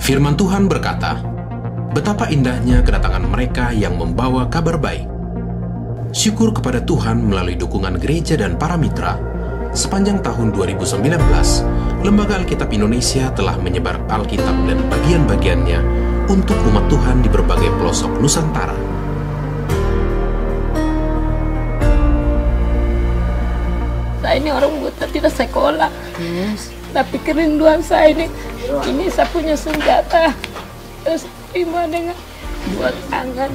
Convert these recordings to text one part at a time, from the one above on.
Firman Tuhan berkata, betapa indahnya kedatangan mereka yang membawa kabar baik. Syukur kepada Tuhan melalui dukungan gereja dan para mitra. Sepanjang tahun 2019, Lembaga Alkitab Indonesia telah menyebar Alkitab dan bagian-bagiannya untuk umat Tuhan di berbagai pelosok Nusantara. Saya ini orang buta, tidak sekolah. Tapi kerinduan saya ini saya punya senjata. Terus terima dengan dua tangan.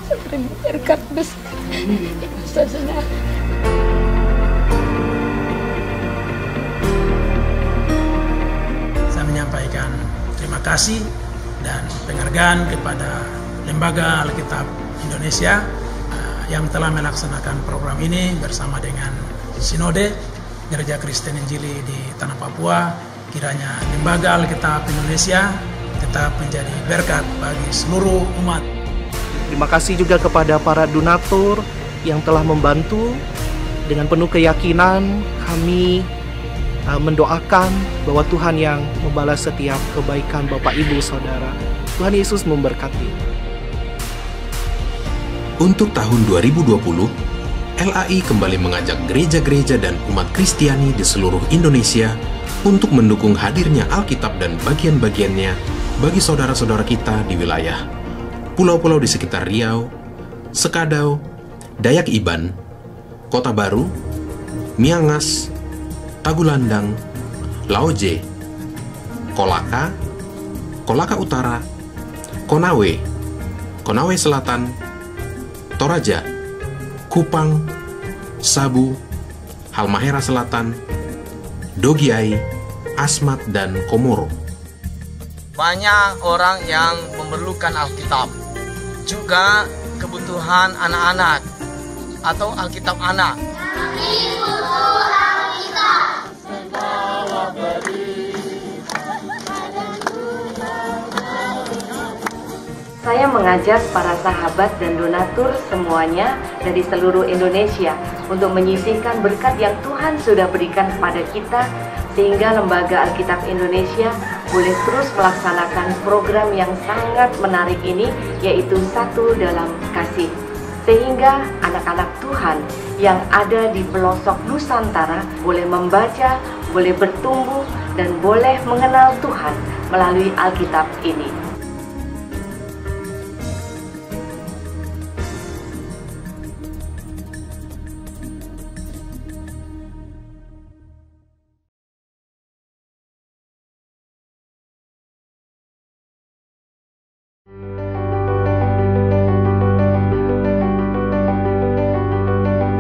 Saya terima berkat besar. Saya menyampaikan terima kasih dan penghargaan kepada Lembaga Alkitab Indonesia yang telah melaksanakan program ini bersama dengan Sinode Gereja Kristen Injili di Tanah Papua. Kiranya Lembaga Alkitab Indonesia tetap menjadi berkat bagi seluruh umat. Terima kasih juga kepada para donatur yang telah membantu. Dengan penuh keyakinan kami mendoakan bahwa Tuhan yang membalas setiap kebaikan Bapak Ibu Saudara. Tuhan Yesus memberkati. Untuk tahun 2020, LAI kembali mengajak gereja-gereja dan umat Kristiani di seluruh Indonesia untuk mendukung hadirnya Alkitab dan bagian-bagiannya bagi saudara-saudara kita di wilayah pulau-pulau di sekitar Riau, Sekadau, Dayak Iban, Kota Baru, Miangas, Tagulandang, Laoje, Kolaka, Kolaka Utara, Konawe, Konawe Selatan, Toraja, Kupang, Sabu, Halmahera Selatan, Dogiai, Asmat, dan Komoro. Banyak orang yang memerlukan Alkitab, juga kebutuhan anak-anak atau Alkitab anak. Saya mengajak para sahabat dan donatur semuanya dari seluruh Indonesia untuk menyisihkan berkat yang Tuhan sudah berikan kepada kita, sehingga Lembaga Alkitab Indonesia boleh terus melaksanakan program yang sangat menarik ini, yaitu Satu Dalam Kasih. Sehingga anak-anak Tuhan yang ada di pelosok Nusantara boleh membaca, boleh bertumbuh, dan boleh mengenal Tuhan melalui Alkitab ini.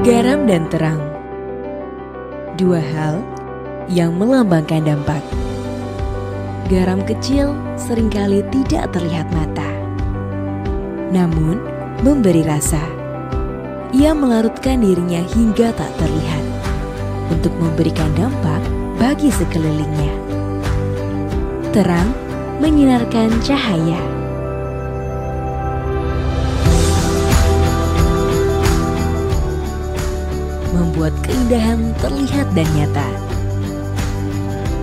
Garam dan terang, dua hal yang melambangkan dampak. Garam kecil seringkali tidak terlihat mata, namun memberi rasa. Ia melarutkan dirinya hingga tak terlihat untuk memberikan dampak bagi sekelilingnya. Terang menyinarkan cahaya. Membuat keindahan terlihat dan nyata,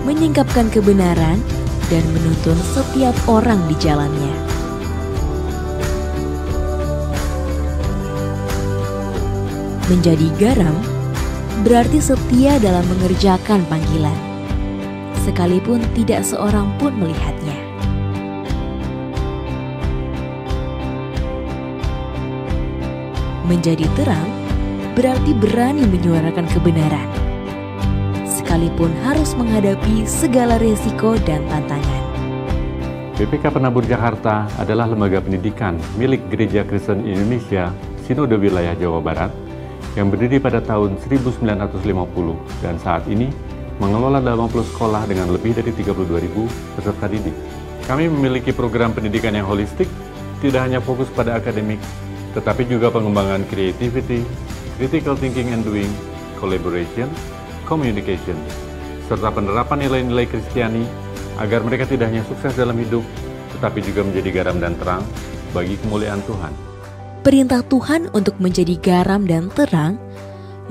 menyingkapkan kebenaran dan menuntun setiap orang di jalannya. Menjadi garam berarti setia dalam mengerjakan panggilan, sekalipun tidak seorang pun melihatnya. Menjadi terang berarti berani menyuarakan kebenaran, sekalipun harus menghadapi segala resiko dan tantangan. BPK Penabur Jakarta adalah lembaga pendidikan milik Gereja Kristen Indonesia Sinode Wilayah Jawa Barat yang berdiri pada tahun 1950 dan saat ini mengelola 80 sekolah dengan lebih dari 32.000 peserta didik. Kami memiliki program pendidikan yang holistik, tidak hanya fokus pada akademik, tetapi juga pengembangan creativity, critical thinking and doing, collaboration, communication, serta penerapan nilai-nilai Kristiani agar mereka tidak hanya sukses dalam hidup, tetapi juga menjadi garam dan terang bagi kemuliaan Tuhan. Perintah Tuhan untuk menjadi garam dan terang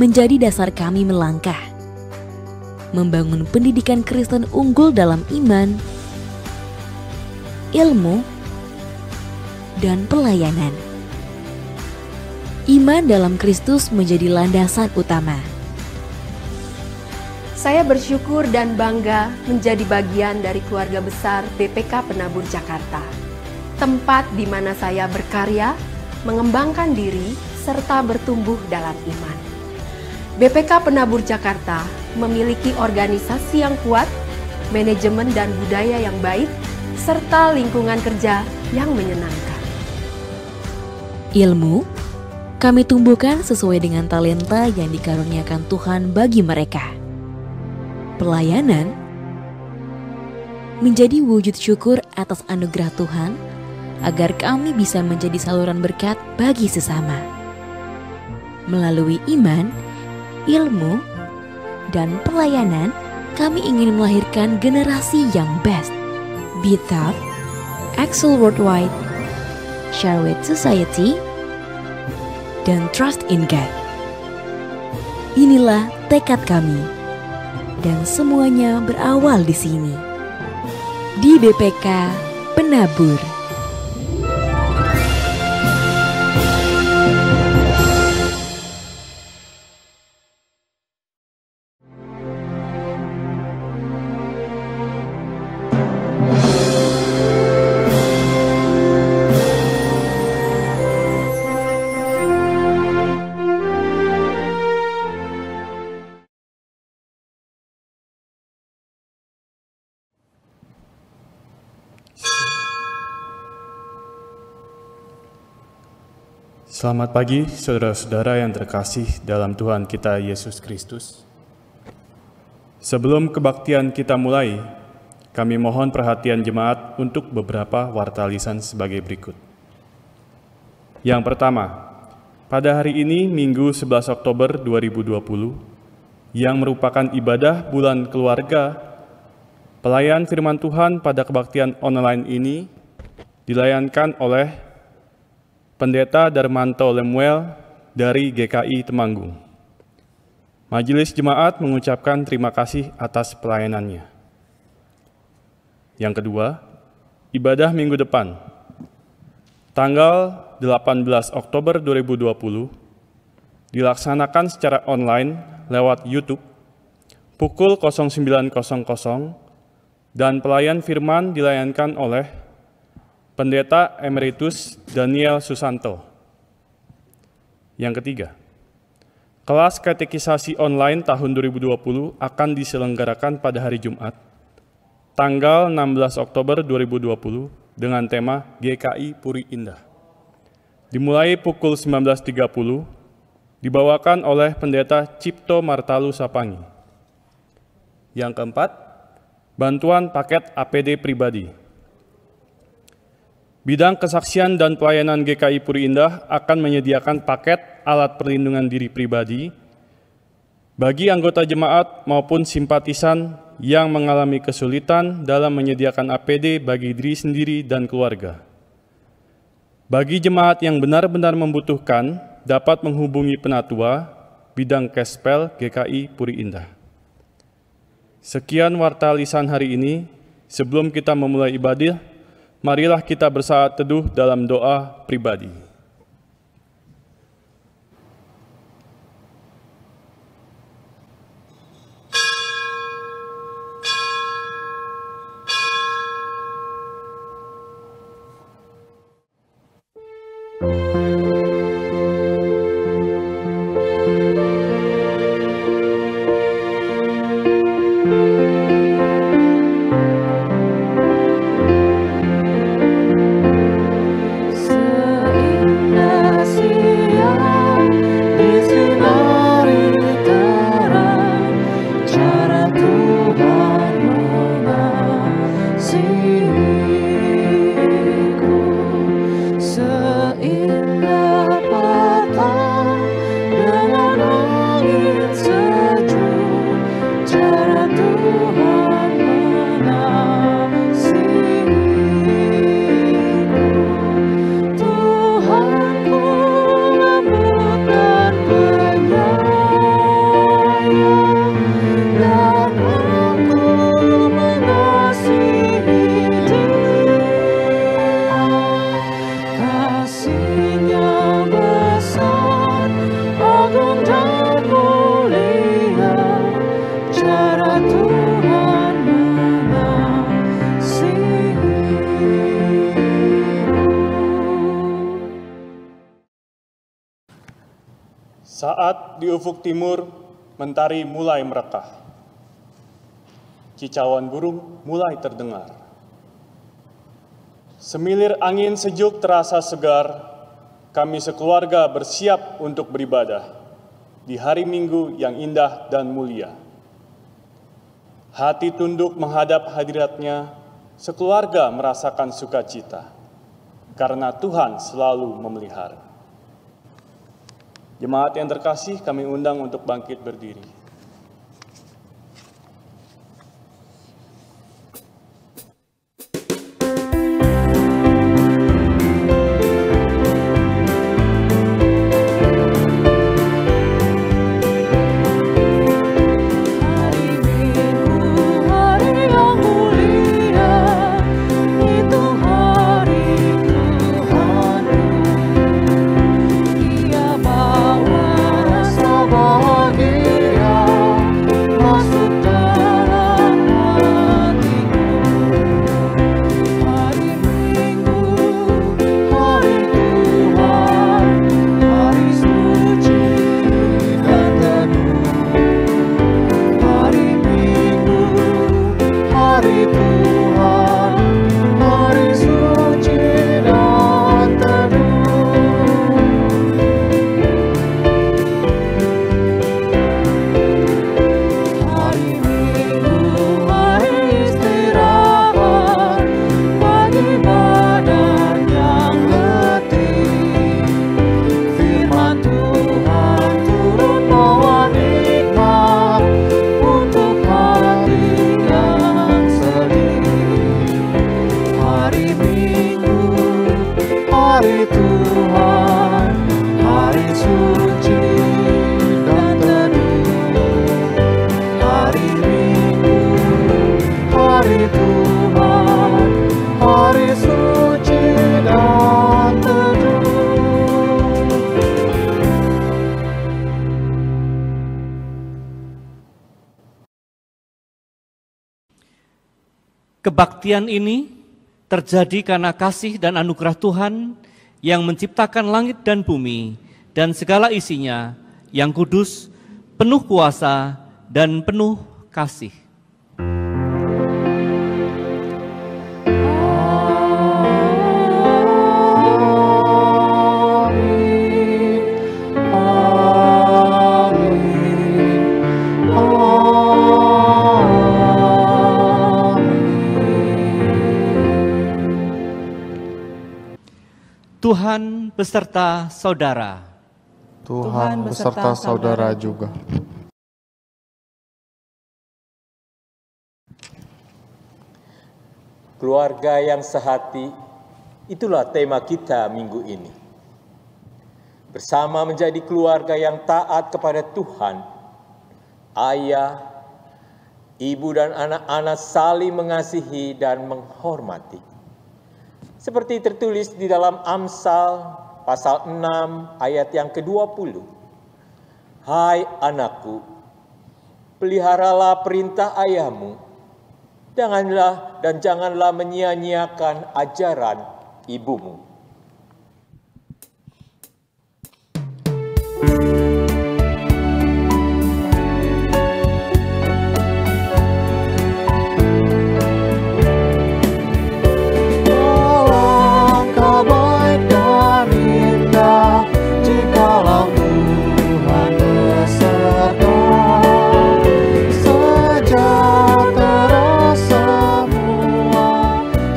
menjadi dasar kami melangkah, membangun pendidikan Kristen unggul dalam iman, ilmu, dan pelayanan. Iman dalam Kristus menjadi landasan utama. Saya bersyukur dan bangga menjadi bagian dari keluarga besar BPK Penabur Jakarta, tempat di mana saya berkarya, mengembangkan diri, serta bertumbuh dalam iman. BPK Penabur Jakarta memiliki organisasi yang kuat, manajemen dan budaya yang baik, serta lingkungan kerja yang menyenangkan. Ilmu kami tumbuhkan sesuai dengan talenta yang dikaruniakan Tuhan bagi mereka. Pelayanan menjadi wujud syukur atas anugerah Tuhan agar kami bisa menjadi saluran berkat bagi sesama. Melalui iman, ilmu, dan pelayanan, kami ingin melahirkan generasi yang best. Be Tough, Excel Worldwide, Share with Society, dan Trust in God. Inilah tekad kami, dan semuanya berawal di sini, di BPK Penabur. Selamat pagi, saudara-saudara yang terkasih dalam Tuhan kita Yesus Kristus. Sebelum kebaktian kita mulai, kami mohon perhatian jemaat untuk beberapa warta lisan sebagai berikut. Yang pertama, pada hari ini Minggu 11 Oktober 2020, yang merupakan ibadah bulan keluarga, pelayan firman Tuhan pada kebaktian online ini dilayankan oleh Pendeta Darmanto Lemuel dari GKI Temanggung. Majelis Jemaat mengucapkan terima kasih atas pelayanannya. Yang kedua, ibadah minggu depan, tanggal 18 Oktober 2020, dilaksanakan secara online lewat YouTube pukul 09.00 dan pelayan firman dilayankan oleh Pendeta Emeritus Daniel Susanto. Yang ketiga, kelas katekisasi online tahun 2020 akan diselenggarakan pada hari Jumat, tanggal 16 Oktober 2020 dengan tema GKI Puri Indah. Dimulai pukul 19.30, dibawakan oleh Pendeta Cipto Martalu Sapangi. Yang keempat, bantuan paket APD pribadi. Bidang kesaksian dan pelayanan GKI Puri Indah akan menyediakan paket alat perlindungan diri pribadi bagi anggota jemaat maupun simpatisan yang mengalami kesulitan dalam menyediakan APD bagi diri sendiri dan keluarga. Bagi jemaat yang benar-benar membutuhkan, dapat menghubungi Penatua Bidang Kespel GKI Puri Indah. Sekian warta lisan hari ini. Sebelum kita memulai ibadah, marilah kita bersaat teduh dalam doa pribadi. Saat di ufuk timur, mentari mulai merekah. Kicauan burung mulai terdengar. Semilir angin sejuk terasa segar. Kami sekeluarga bersiap untuk beribadah di hari Minggu yang indah dan mulia. Hati tunduk menghadap hadiratnya, sekeluarga merasakan sukacita, karena Tuhan selalu memelihara. Jemaat yang terkasih, kami undang untuk bangkit berdiri. Kebaktian ini terjadi karena kasih dan anugerah Tuhan yang menciptakan langit dan bumi dan segala isinya, yang kudus, penuh kuasa, dan penuh kasih. Tuhan beserta saudara. Tuhan beserta saudara juga. Keluarga yang sehati, itulah tema kita minggu ini. Bersama menjadi keluarga yang taat kepada Tuhan, ayah, ibu dan anak-anak saling mengasihi dan menghormati. Seperti tertulis di dalam Amsal pasal 6 ayat yang ke-20. Hai anakku, peliharalah perintah ayahmu, janganlah menyia-nyiakan ajaran ibumu.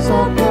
Sekeluarga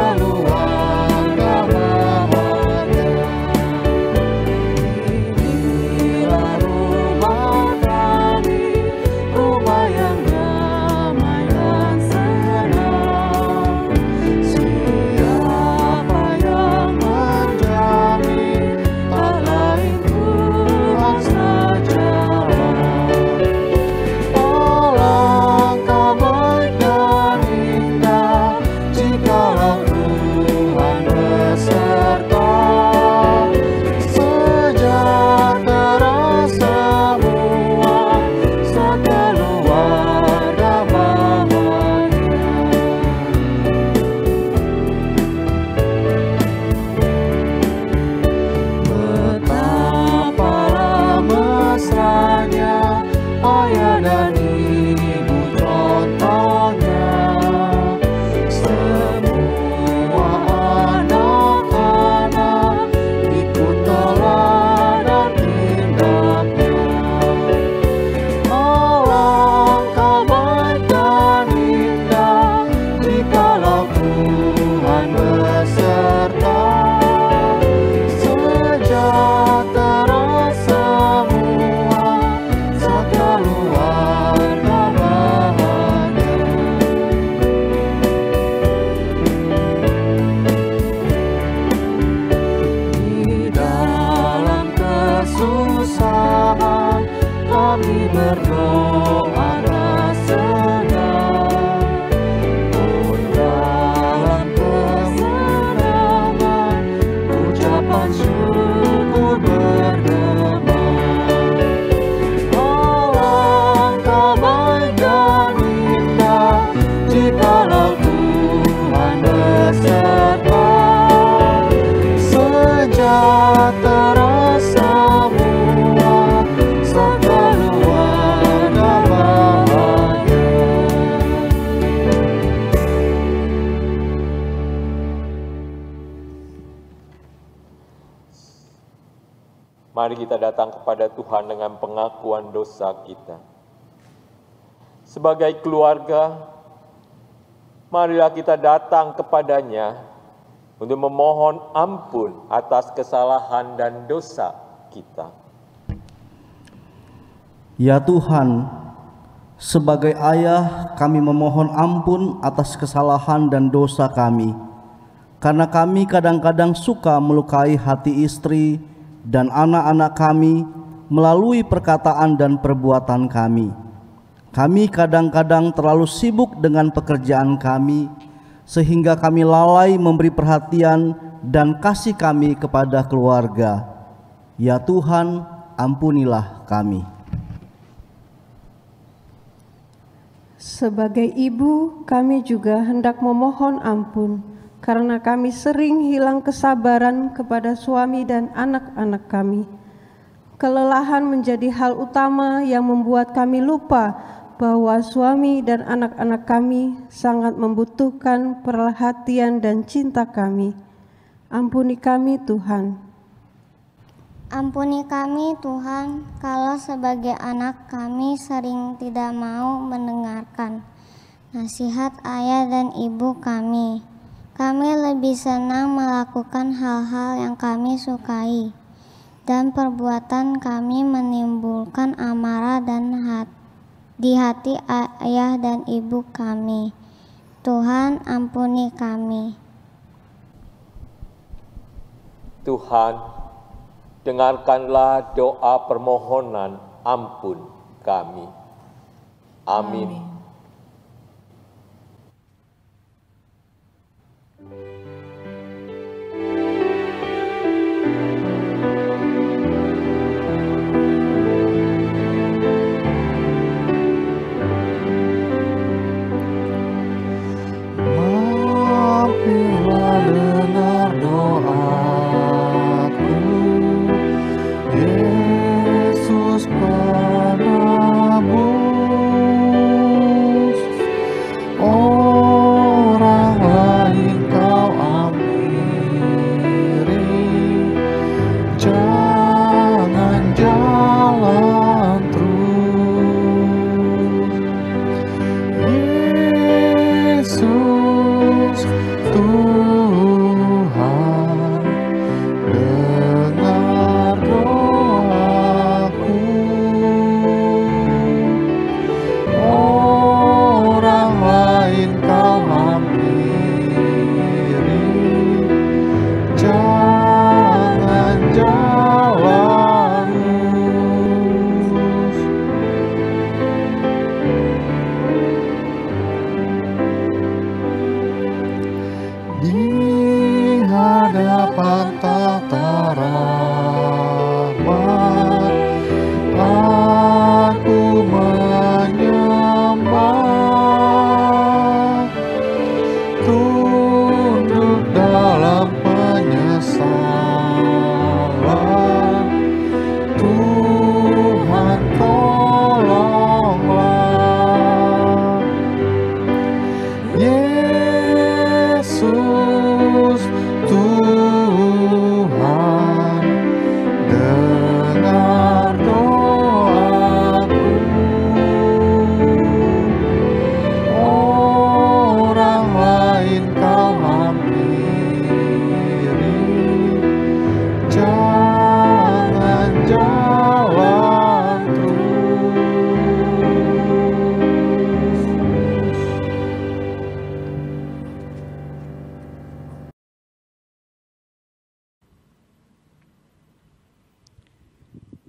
kesusahan, kami berdoa sedang undangan kesenangan, ucapan syukur bergema. Alangkah baik dan indah jikalau Tuhan beserta, sejahtera semua serta keluarga bahagia. Mari kita datang kepada Tuhan dengan pengakuan dosa kita. Sebagai keluarga, marilah kita datang kepadanya untuk memohon ampun atas kesalahan dan dosa kita. Ya Tuhan, sebagai ayah kami memohon ampun atas kesalahan dan dosa kami, karena kami kadang-kadang suka melukai hati istri dan anak-anak kami melalui perkataan dan perbuatan kami. Kami kadang-kadang terlalu sibuk dengan pekerjaan kami, sehingga kami lalai memberi perhatian dan kasih kami kepada keluarga. Ya Tuhan, ampunilah kami. Sebagai ibu, kami juga hendak memohon ampun, karena kami sering hilang kesabaran kepada suami dan anak-anak kami. Kelelahan menjadi hal utama yang membuat kami lupa bahwa suami dan anak-anak kami sangat membutuhkan perhatian dan cinta kami. Ampuni kami, Tuhan. Ampuni kami, Tuhan, kalau sebagai anak kami sering tidak mau mendengarkan nasihat ayah dan ibu kami. Kami lebih senang melakukan hal-hal yang kami sukai, dan perbuatan kami menimbulkan amarah dan di hati ayah dan ibu kami. Tuhan, ampuni kami. Tuhan, dengarkanlah doa permohonan ampun kami. Amin. Mampirlah dengar doaku, Yesus penebus. Orang lain kau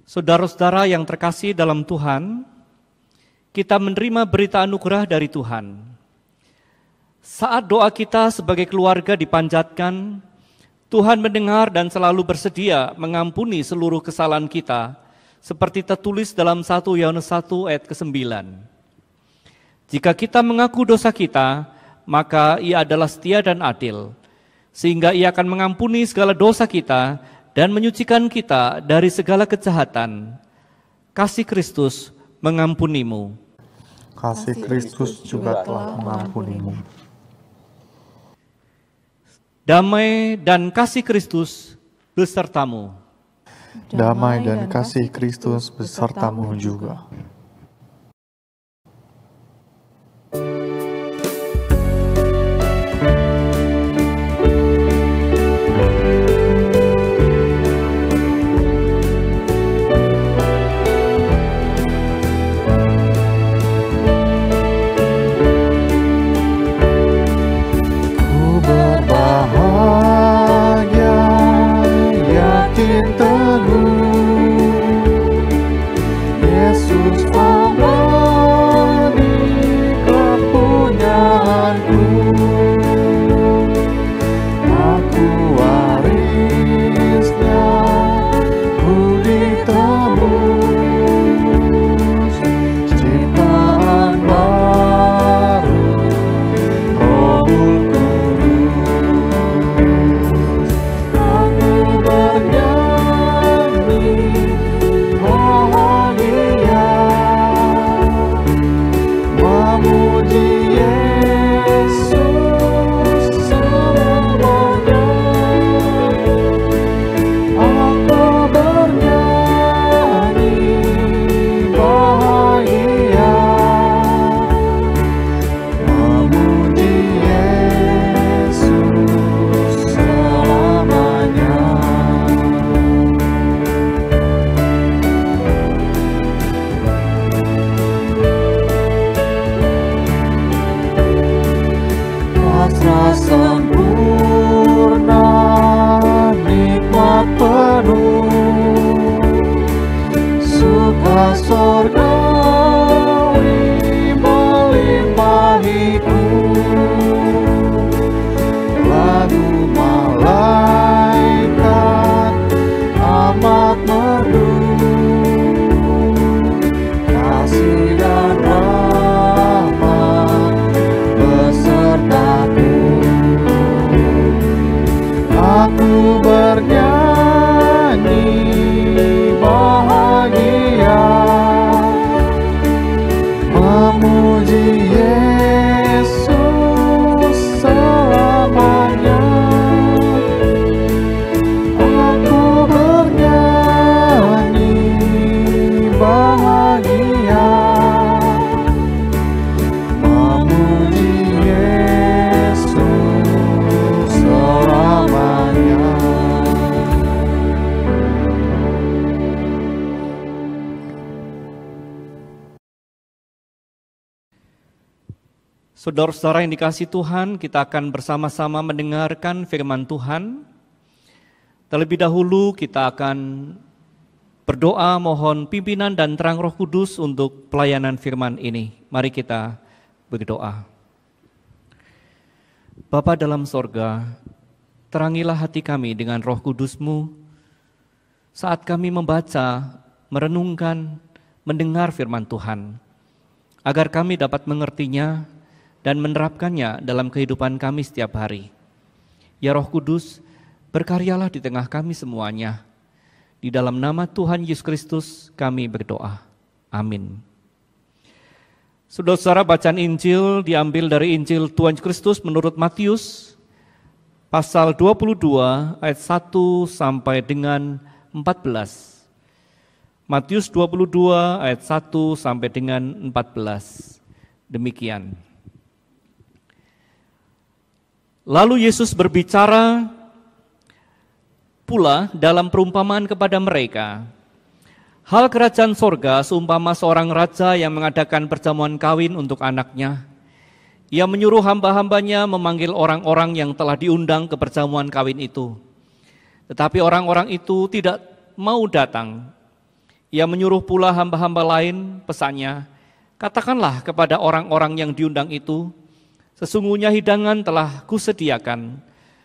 Saudara-saudara yang terkasih dalam Tuhan, kita menerima berita anugerah dari Tuhan. Saat doa kita sebagai keluarga dipanjatkan, Tuhan mendengar dan selalu bersedia mengampuni seluruh kesalahan kita, seperti tertulis dalam 1 Yohanes 1 ayat ke-9. Jika kita mengaku dosa kita, maka Ia adalah setia dan adil, sehingga Ia akan mengampuni segala dosa kita dan menyucikan kita dari segala kejahatan. Kasih Kristus mengampunimu. Kasih Kristus juga telah mengampunimu. Damai dan kasih Kristus besertamu. Damai dan kasih Kristus besertamu juga. Saudara-saudara yang dikasihi Tuhan, kita akan bersama-sama mendengarkan firman Tuhan. Terlebih dahulu kita akan berdoa mohon pimpinan dan terang Roh Kudus untuk pelayanan firman ini. Mari kita berdoa. Bapa dalam sorga, terangilah hati kami dengan Roh Kudus-Mu saat kami membaca, merenungkan, mendengar firman Tuhan, agar kami dapat mengertinya dan menerapkannya dalam kehidupan kami setiap hari. Ya Roh Kudus, berkaryalah di tengah kami semuanya. Di dalam nama Tuhan Yesus Kristus kami berdoa. Amin. Saudara-saudara, bacaan Injil diambil dari Injil Tuhan Yesus Kristus menurut Matius, pasal 22 ayat 1 sampai dengan 14. Matius 22 ayat 1 sampai dengan 14. Demikian. Lalu Yesus berbicara pula dalam perumpamaan kepada mereka. Hal kerajaan sorga seumpama seorang raja yang mengadakan perjamuan kawin untuk anaknya. Ia menyuruh hamba-hambanya memanggil orang-orang yang telah diundang ke perjamuan kawin itu. Tetapi orang-orang itu tidak mau datang. Ia menyuruh pula hamba-hamba lain, pesannya, katakanlah kepada orang-orang yang diundang itu, sesungguhnya hidangan telah kusediakan,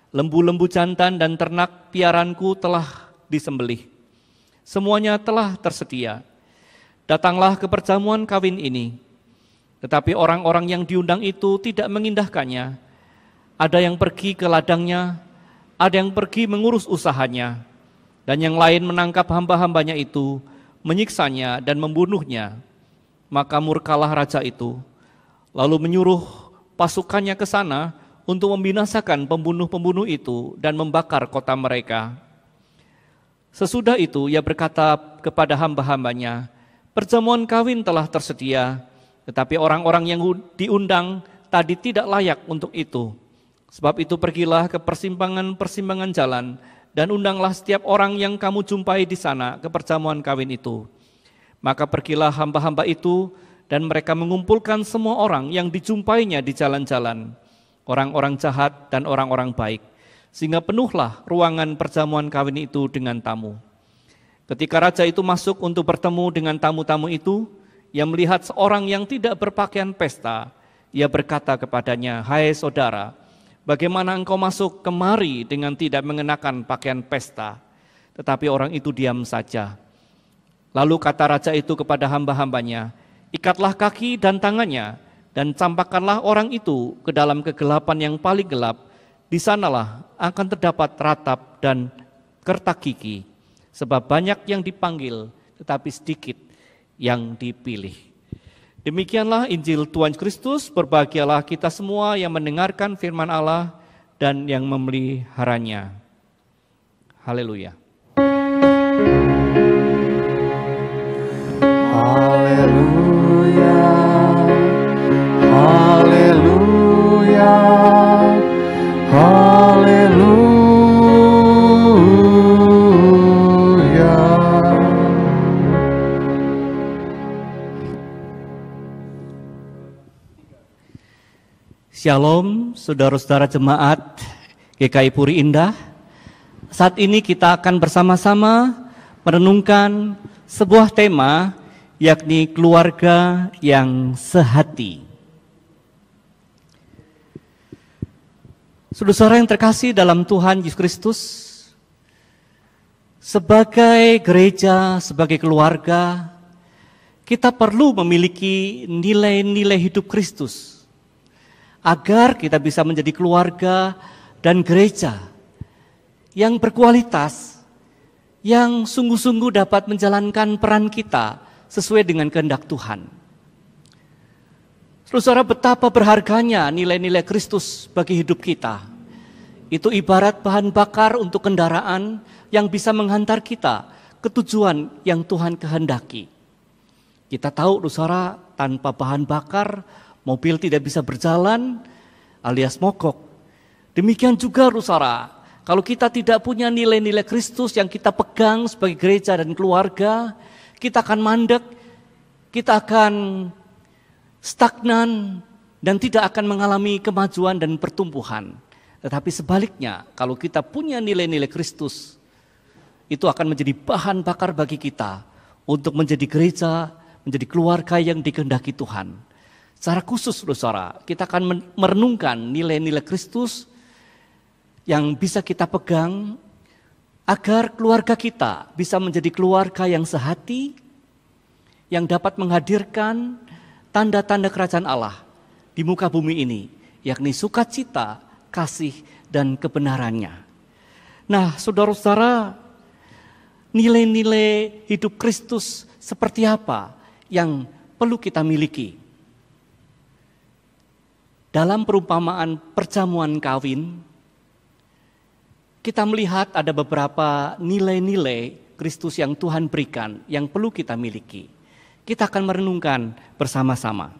lembu-lembu jantan dan ternak piaranku telah disembelih. Semuanya telah tersedia. Datanglah ke perjamuan kawin ini. Tetapi orang-orang yang diundang itu tidak mengindahkannya. Ada yang pergi ke ladangnya, ada yang pergi mengurus usahanya, dan yang lain menangkap hamba-hambanya itu, menyiksanya dan membunuhnya. Maka murkalah raja itu, lalu menyuruh pasukannya ke sana untuk membinasakan pembunuh-pembunuh itu dan membakar kota mereka. Sesudah itu ia berkata kepada hamba-hambanya, perjamuan kawin telah tersedia, tetapi orang-orang yang diundang tadi tidak layak untuk itu. Sebab itu pergilah ke persimpangan-persimpangan jalan dan undanglah setiap orang yang kamu jumpai di sana ke perjamuan kawin itu. Maka pergilah hamba-hamba itu dan mereka mengumpulkan semua orang yang dijumpainya di jalan-jalan, orang-orang jahat dan orang-orang baik, sehingga penuhlah ruangan perjamuan kawin itu dengan tamu. Ketika raja itu masuk untuk bertemu dengan tamu-tamu itu, ia melihat seorang yang tidak berpakaian pesta. Ia berkata kepadanya, hai saudara, bagaimana engkau masuk kemari dengan tidak mengenakan pakaian pesta? Tetapi orang itu diam saja. Lalu kata raja itu kepada hamba-hambanya, ikatlah kaki dan tangannya, dan campakkanlah orang itu ke dalam kegelapan yang paling gelap. Di sanalah akan terdapat ratap dan kertak gigi, sebab banyak yang dipanggil, tetapi sedikit yang dipilih. Demikianlah Injil Tuhan Kristus. Berbahagialah kita semua yang mendengarkan firman Allah dan yang memeliharanya. Haleluya. Haleluya, haleluya, haleluya. Shalom, saudara-saudara jemaat GKI Puri Indah. Saat ini kita akan bersama-sama merenungkan sebuah tema, yakni keluarga yang sehati. Saudara-saudara yang terkasih dalam Tuhan Yesus Kristus, sebagai gereja, sebagai keluarga, kita perlu memiliki nilai-nilai hidup Kristus, agar kita bisa menjadi keluarga dan gereja yang berkualitas, yang sungguh-sungguh dapat menjalankan peran kita sesuai dengan kehendak Tuhan. Saudara, betapa berharganya nilai-nilai Kristus bagi hidup kita. Itu ibarat bahan bakar untuk kendaraan yang bisa menghantar kita ke tujuan yang Tuhan kehendaki. Kita tahu, saudara, tanpa bahan bakar mobil tidak bisa berjalan alias mogok. Demikian juga saudara, kalau kita tidak punya nilai-nilai Kristus yang kita pegang sebagai gereja dan keluarga, kita akan mandek, kita akan stagnan dan tidak akan mengalami kemajuan dan pertumbuhan. Tetapi sebaliknya, kalau kita punya nilai-nilai Kristus, itu akan menjadi bahan bakar bagi kita untuk menjadi gereja, menjadi keluarga yang dikehendaki Tuhan. Secara khusus, saudara, kita akan merenungkan nilai-nilai Kristus yang bisa kita pegang agar keluarga kita bisa menjadi keluarga yang sehati, yang dapat menghadirkan tanda-tanda kerajaan Allah di muka bumi ini, yakni sukacita, kasih, dan kebenarannya. Nah, saudara-saudara, nilai-nilai hidup Kristus seperti apa yang perlu kita miliki? Dalam perumpamaan perjamuan kawin, kita melihat ada beberapa nilai-nilai Kristus yang Tuhan berikan, yang perlu kita miliki. Kita akan merenungkan bersama-sama.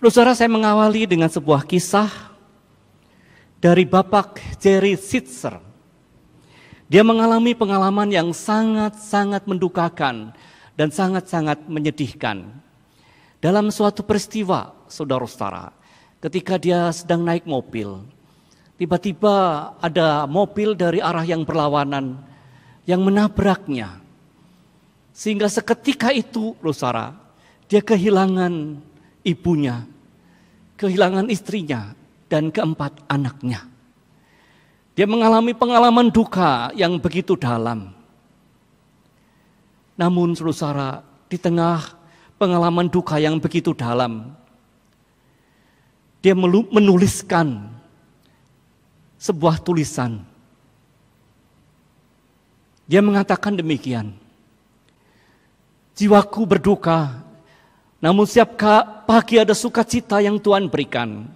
Saudara, saya mengawali dengan sebuah kisah dari Bapak Jerry Sittser. Dia mengalami pengalaman yang sangat-sangat mendukakan dan sangat-sangat menyedihkan. Dalam suatu peristiwa, saudara-saudara, ketika dia sedang naik mobil, tiba-tiba ada mobil dari arah yang berlawanan yang menabraknya. Sehingga seketika itu, saudara, dia kehilangan ibunya, kehilangan istrinya, dan keempat anaknya. Dia mengalami pengalaman duka yang begitu dalam. Namun, saudara, di tengah pengalaman duka yang begitu dalam, dia menuliskan sebuah tulisan. Dia mengatakan demikian, jiwaku berduka, namun setiap pagi ada sukacita yang Tuhan berikan.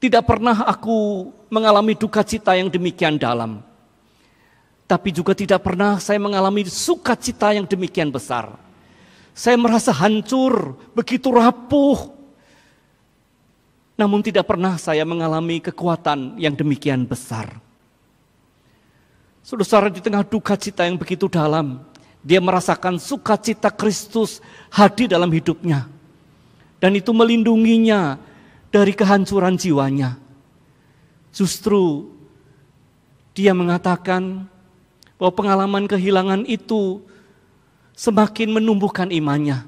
Tidak pernah aku mengalami duka cita yang demikian dalam, tapi juga tidak pernah saya mengalami sukacita yang demikian besar. Saya merasa hancur, begitu rapuh, namun tidak pernah saya mengalami kekuatan yang demikian besar. Saudara, di tengah duka cita yang begitu dalam, dia merasakan sukacita Kristus hadir dalam hidupnya. Dan itu melindunginya dari kehancuran jiwanya. Justru dia mengatakan bahwa pengalaman kehilangan itu semakin menumbuhkan imannya.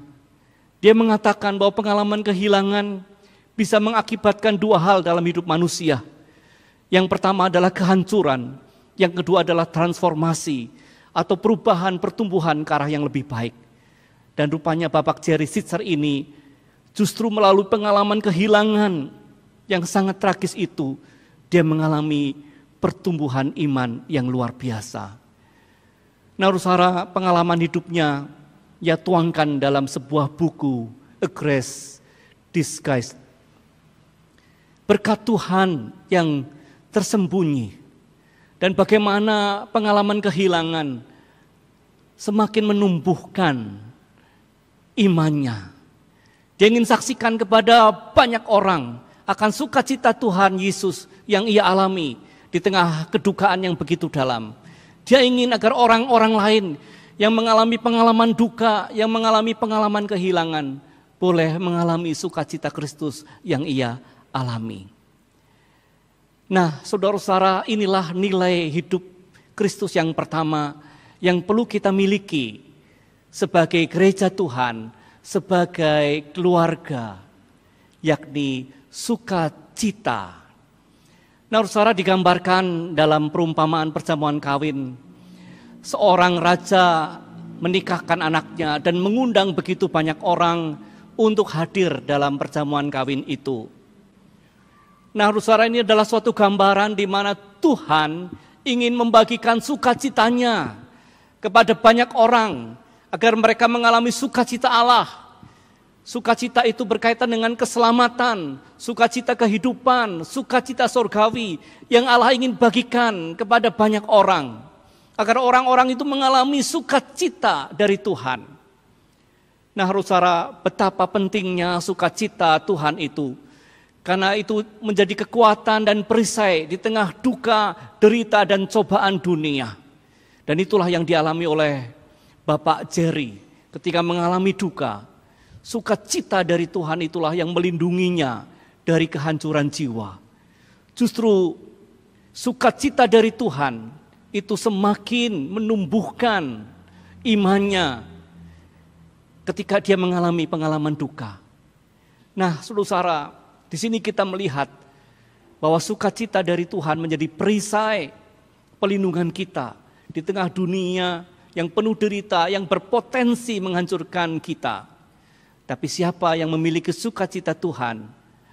Dia mengatakan bahwa pengalaman kehilangan bisa mengakibatkan dua hal dalam hidup manusia. Yang pertama adalah kehancuran, yang kedua adalah transformasi atau perubahan pertumbuhan ke arah yang lebih baik. Dan rupanya Bapak Jerry Sitzer ini justru melalui pengalaman kehilangan yang sangat tragis itu, dia mengalami pertumbuhan iman yang luar biasa. Nah, saudara, pengalaman hidupnya ia tuangkan dalam sebuah buku, A Grace Disguised. Berkat Tuhan yang tersembunyi. Dan bagaimana pengalaman kehilangan semakin menumbuhkan imannya. Dia ingin saksikan kepada banyak orang akan sukacita Tuhan Yesus yang ia alami di tengah kedukaan yang begitu dalam. Dia ingin agar orang-orang lain yang mengalami pengalaman duka, yang mengalami pengalaman kehilangan, boleh mengalami sukacita Kristus yang ia alami. Nah, saudara-saudara, inilah nilai hidup Kristus yang pertama yang perlu kita miliki sebagai gereja Tuhan, sebagai keluarga, yakni sukacita. Nah, saudara, digambarkan dalam perumpamaan perjamuan kawin. Seorang raja menikahkan anaknya dan mengundang begitu banyak orang untuk hadir dalam perjamuan kawin itu. Nah, saudara, ini adalah suatu gambaran di mana Tuhan ingin membagikan sukacitanya kepada banyak orang agar mereka mengalami sukacita Allah. Sukacita itu berkaitan dengan keselamatan, sukacita kehidupan, sukacita surgawi yang Allah ingin bagikan kepada banyak orang. Agar orang-orang itu mengalami sukacita dari Tuhan. Nah, saudara, betapa pentingnya sukacita Tuhan itu. Karena itu menjadi kekuatan dan perisai di tengah duka, derita, dan cobaan dunia. Dan itulah yang dialami oleh Bapak Jerry ketika mengalami duka. Sukacita dari Tuhan itulah yang melindunginya dari kehancuran jiwa. Justru sukacita dari Tuhan itu semakin menumbuhkan imannya ketika dia mengalami pengalaman duka. Nah, saudara, di sini kita melihat bahwa sukacita dari Tuhan menjadi perisai pelindungan kita di tengah dunia yang penuh derita, yang berpotensi menghancurkan kita. Tapi siapa yang memiliki sukacita Tuhan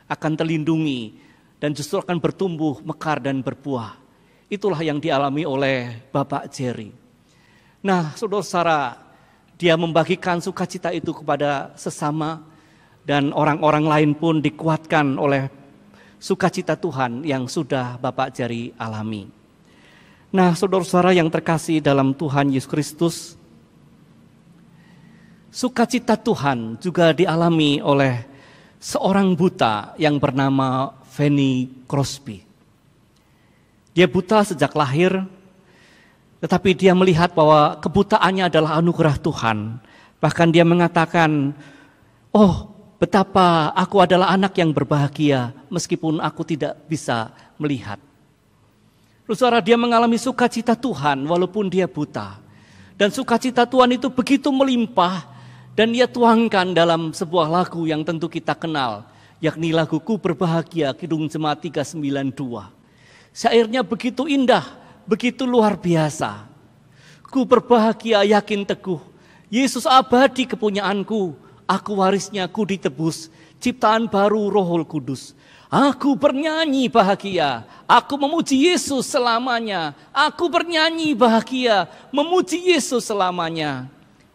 akan terlindungi dan justru akan bertumbuh, mekar dan berbuah. Itulah yang dialami oleh Bapak Jerry. Nah, saudara-saudara, dia membagikan sukacita itu kepada sesama dan orang-orang lain pun dikuatkan oleh sukacita Tuhan yang sudah Bapak Jerry alami. Nah, saudara-saudara yang terkasih dalam Tuhan Yesus Kristus, sukacita Tuhan juga dialami oleh seorang buta yang bernama Fanny Crosby. Dia buta sejak lahir, tetapi dia melihat bahwa kebutaannya adalah anugerah Tuhan. Bahkan dia mengatakan, "Oh, betapa aku adalah anak yang berbahagia meskipun aku tidak bisa melihat." Saudara, dia mengalami sukacita Tuhan walaupun dia buta. Dan sukacita Tuhan itu begitu melimpah dan ia tuangkan dalam sebuah lagu yang tentu kita kenal, yakni lagu Ku Berbahagia, Kidung Jemaat 392. Syairnya begitu indah, begitu luar biasa. Ku berbahagia yakin teguh, Yesus abadi kepunyaanku, aku warisnya, ku ditebus, ciptaan baru Rohul Kudus. Aku bernyanyi bahagia, aku memuji Yesus selamanya. Aku bernyanyi bahagia, memuji Yesus selamanya.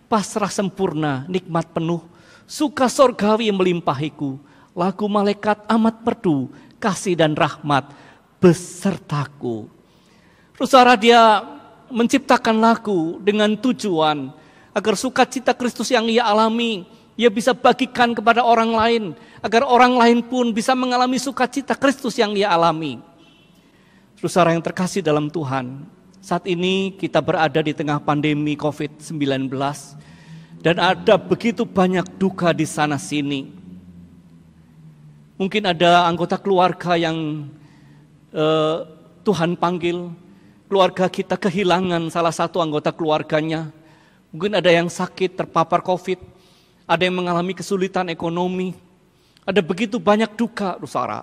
Pasrah sempurna, nikmat penuh, suka sorgawi melimpahiku. Lagu malaikat amat merdu, kasih dan rahmat besertaku. Saudara, dia menciptakan lagu dengan tujuan agar sukacita Kristus yang ia alami, ia bisa bagikan kepada orang lain, agar orang lain pun bisa mengalami sukacita Kristus yang ia alami. Saudara yang terkasih dalam Tuhan, saat ini kita berada di tengah pandemi COVID-19 dan ada begitu banyak duka di sana sini. Mungkin ada anggota keluarga yang Tuhan panggil, keluarga kita kehilangan salah satu anggota keluarganya. Mungkin ada yang sakit terpapar COVID, ada yang mengalami kesulitan ekonomi, ada begitu banyak duka, saudara.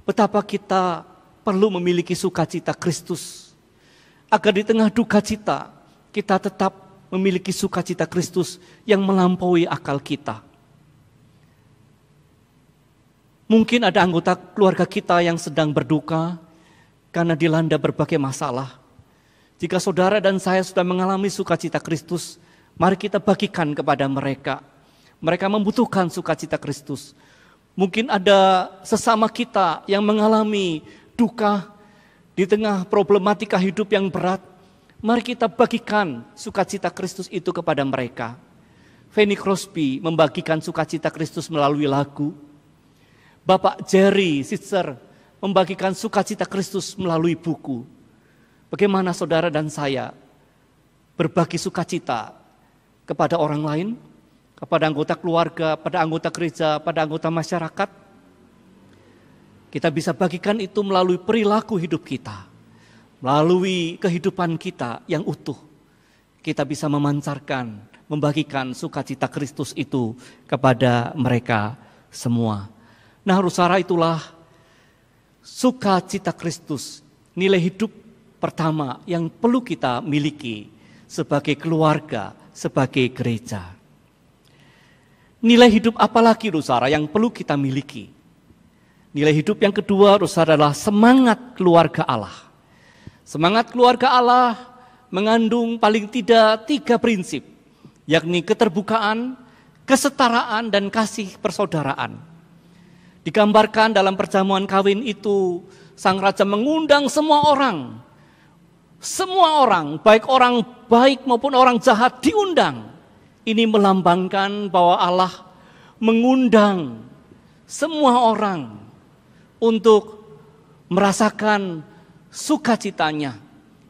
Betapa kita perlu memiliki sukacita Kristus, agar di tengah duka cita, kita tetap memiliki sukacita Kristus yang melampaui akal kita. Mungkin ada anggota keluarga kita yang sedang berduka karena dilanda berbagai masalah. Jika saudara dan saya sudah mengalami sukacita Kristus, mari kita bagikan kepada mereka. Mereka membutuhkan sukacita Kristus. Mungkin ada sesama kita yang mengalami duka di tengah problematika hidup yang berat. Mari kita bagikan sukacita Kristus itu kepada mereka. Fanny Crosby membagikan sukacita Kristus melalui lagu. Bapak Jerry Sitzer membagikan sukacita Kristus melalui buku. Bagaimana saudara dan saya berbagi sukacita kepada orang lain, kepada anggota keluarga, pada anggota gereja, pada anggota masyarakat? Kita bisa bagikan itu melalui perilaku hidup kita, melalui kehidupan kita yang utuh. Kita bisa memancarkan, membagikan sukacita Kristus itu kepada mereka semua. Nah, saudara, itulah sukacita Kristus, nilai hidup pertama yang perlu kita miliki sebagai keluarga, sebagai gereja. Nilai hidup apalagi, saudara, yang perlu kita miliki? Nilai hidup yang kedua, saudara, adalah semangat keluarga Allah. Semangat keluarga Allah mengandung paling tidak 3 prinsip, yakni keterbukaan, kesetaraan, dan kasih persaudaraan. Digambarkan dalam perjamuan kawin itu, sang raja mengundang semua orang, baik orang baik maupun orang jahat diundang. Ini melambangkan bahwa Allah mengundang semua orang untuk merasakan sukacitanya.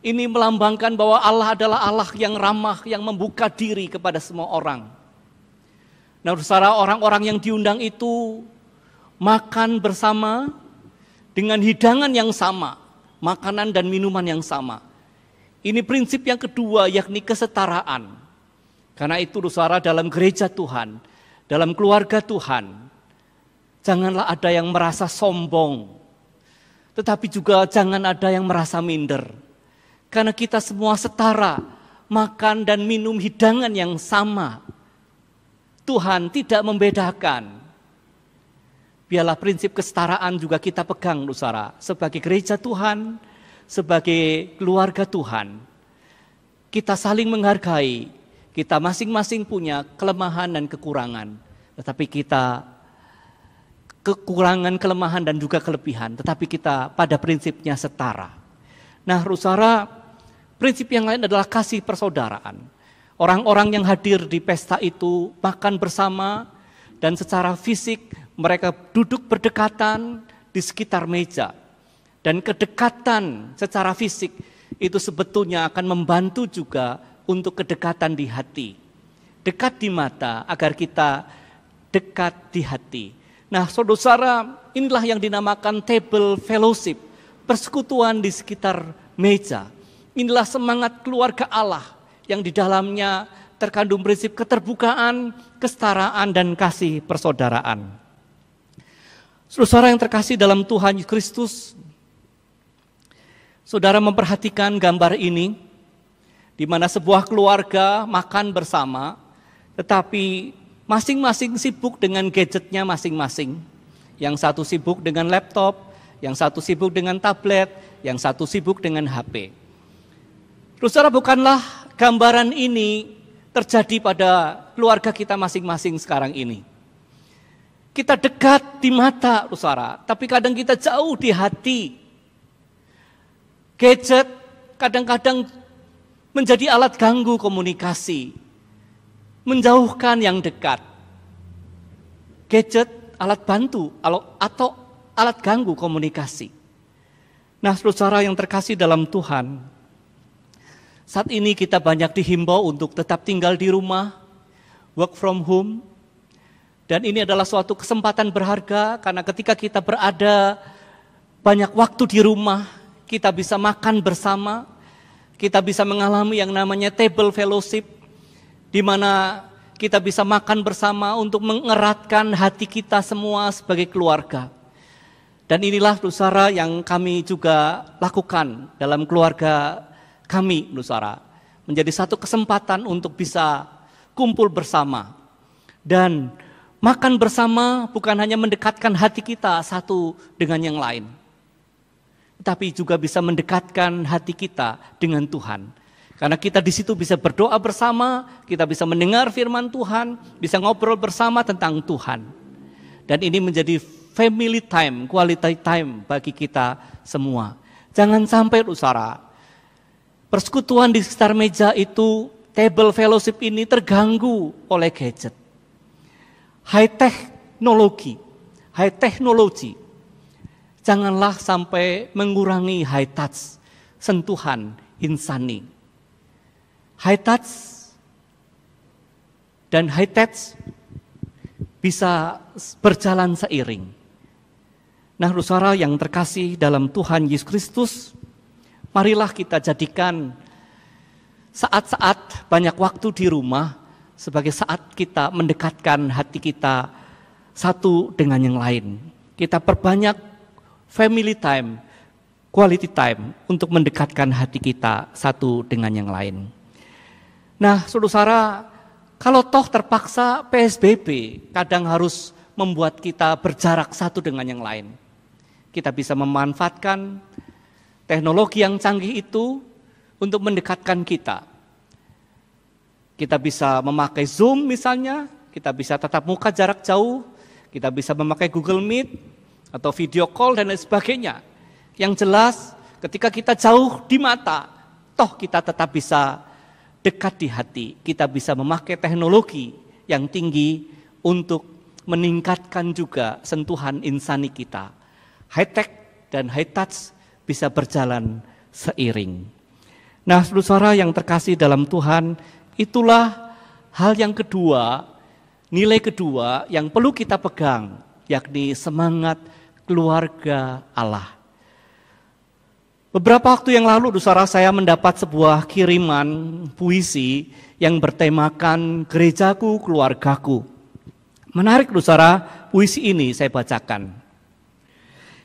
Ini melambangkan bahwa Allah adalah Allah yang ramah, yang membuka diri kepada semua orang. Nah, saudara, orang-orang yang diundang itu makan bersama dengan hidangan yang sama, makanan dan minuman yang sama. Ini prinsip yang kedua, yakni kesetaraan. Karena itu, saudara, dalam gereja Tuhan, dalam keluarga Tuhan, janganlah ada yang merasa sombong, tetapi juga jangan ada yang merasa minder. Karena kita semua setara, makan dan minum hidangan yang sama. Tuhan tidak membedakan. Biarlah prinsip kesetaraan juga kita pegang, saudara, sebagai gereja Tuhan, sebagai keluarga Tuhan. Kita saling menghargai, kita masing-masing punya kelemahan dan kekurangan, tetapi kita kekurangan, kelemahan dan juga kelebihan, tetapi kita pada prinsipnya setara. Nah, saudara, prinsip yang lain adalah kasih persaudaraan. Orang-orang yang hadir di pesta itu makan bersama dan secara fisik mereka duduk berdekatan di sekitar meja. Dan kedekatan secara fisik itu sebetulnya akan membantu juga untuk kedekatan di hati. Dekat di mata agar kita dekat di hati. Nah, saudara, inilah yang dinamakan table fellowship, persekutuan di sekitar meja. Inilah semangat keluarga Allah yang di dalamnya terkandung prinsip keterbukaan, kesetaraan, dan kasih persaudaraan. Saudara yang terkasih dalam Tuhan Yesus Kristus, saudara memperhatikan gambar ini, di mana sebuah keluarga makan bersama, tetapi masing-masing sibuk dengan gadgetnya masing-masing. Yang satu sibuk dengan laptop, yang satu sibuk dengan tablet, yang satu sibuk dengan HP. Saudara, bukanlah gambaran ini terjadi pada keluarga kita masing-masing sekarang ini. Kita dekat di mata, saudara, tapi kadang kita jauh di hati. Gadget kadang-kadang menjadi alat ganggu komunikasi, menjauhkan yang dekat. Gadget alat bantu atau alat ganggu komunikasi. Nah, saudara yang terkasih dalam Tuhan, saat ini kita banyak dihimbau untuk tetap tinggal di rumah, work from home. Dan ini adalah suatu kesempatan berharga karena ketika kita berada banyak waktu di rumah, kita bisa makan bersama, kita bisa mengalami yang namanya table fellowship, di mana kita bisa makan bersama untuk mengeratkan hati kita semua sebagai keluarga. Dan inilah saudara yang kami juga lakukan dalam keluarga kami, saudara, menjadi satu kesempatan untuk bisa kumpul bersama. Dan makan bersama bukan hanya mendekatkan hati kita satu dengan yang lain, tapi juga bisa mendekatkan hati kita dengan Tuhan. Karena kita di situ bisa berdoa bersama, kita bisa mendengar firman Tuhan, bisa ngobrol bersama tentang Tuhan. Dan ini menjadi family time, quality time bagi kita semua. Jangan sampai, saudara, persekutuan di sekitar meja itu, table fellowship ini terganggu oleh gadget. High teknologi. Janganlah sampai mengurangi high touch, sentuhan insani. High touch dan high touch bisa berjalan seiring. Nah, saudara yang terkasih dalam Tuhan Yesus Kristus, marilah kita jadikan saat-saat banyak waktu di rumah sebagai saat kita mendekatkan hati kita satu dengan yang lain. Kita perbanyak family time, quality time untuk mendekatkan hati kita satu dengan yang lain. Nah, saudara, kalau toh terpaksa PSBB kadang harus membuat kita berjarak satu dengan yang lain. Kita bisa memanfaatkan teknologi yang canggih itu untuk mendekatkan kita. Kita bisa memakai Zoom misalnya, kita bisa tatap muka jarak jauh, kita bisa memakai Google Meet atau video call dan lain sebagainya. Yang jelas ketika kita jauh di mata, toh kita tetap bisa dekat di hati. Kita bisa memakai teknologi yang tinggi untuk meningkatkan juga sentuhan insani kita. High tech dan high touch bisa berjalan seiring. Nah, saudara yang terkasih dalam Tuhan, itulah hal yang kedua, nilai kedua yang perlu kita pegang, yakni semangat keluarga Allah. Beberapa waktu yang lalu, saudara, saya mendapat sebuah kiriman puisi yang bertemakan gerejaku, keluargaku. Menarik, saudara, puisi ini saya bacakan.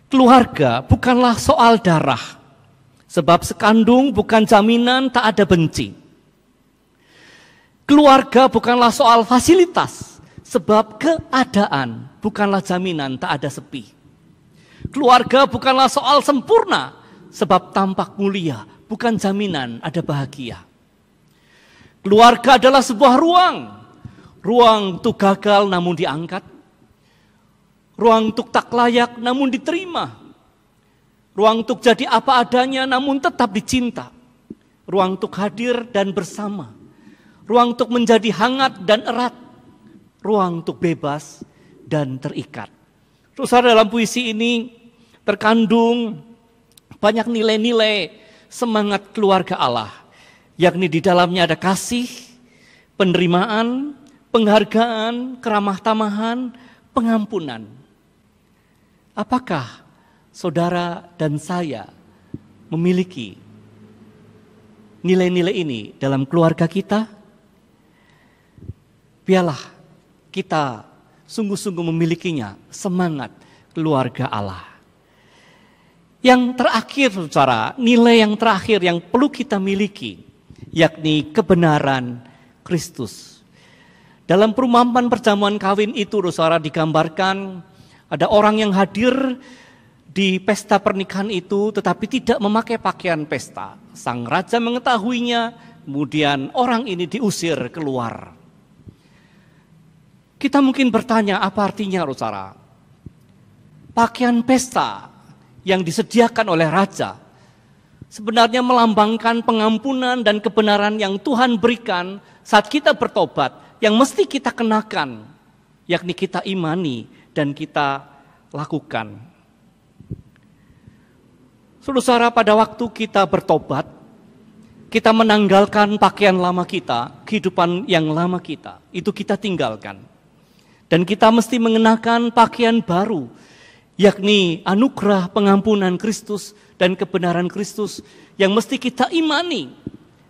Keluarga bukanlah soal darah, sebab sekandung bukan jaminan tak ada benci. Keluarga bukanlah soal fasilitas, sebab keadaan bukanlah jaminan tak ada sepi. Keluarga bukanlah soal sempurna, sebab tampak mulia bukan jaminan ada bahagia. Keluarga adalah sebuah ruang untuk gagal namun diangkat, ruang untuk tak layak namun diterima, ruang untuk jadi apa adanya namun tetap dicinta, ruang untuk hadir dan bersama, ruang untuk menjadi hangat dan erat, ruang untuk bebas dan terikat. Saudara, dalam puisi ini terkandung banyak nilai-nilai semangat keluarga Allah, yakni di dalamnya ada kasih, penerimaan, penghargaan, keramah tamahan, pengampunan. Apakah saudara dan saya memiliki nilai-nilai ini dalam keluarga kita? Biarlah kita sungguh-sungguh memilikinya, semangat keluarga Allah. Yang terakhir, saudara, nilai yang terakhir yang perlu kita miliki, yakni kebenaran Kristus. Dalam perumpamaan perjamuan kawin itu, saudara, digambarkan ada orang yang hadir di pesta pernikahan itu tetapi tidak memakai pakaian pesta. Sang raja mengetahuinya, kemudian orang ini diusir keluar. Kita mungkin bertanya, apa artinya, saudara? Pakaian pesta yang disediakan oleh raja sebenarnya melambangkan pengampunan dan kebenaran yang Tuhan berikan saat kita bertobat, yang mesti kita kenakan, yakni kita imani dan kita lakukan. Saudara, pada waktu kita bertobat, kita menanggalkan pakaian lama kita, kehidupan yang lama kita, itu kita tinggalkan. Dan kita mesti mengenakan pakaian baru, yakni anugerah pengampunan Kristus dan kebenaran Kristus yang mesti kita imani,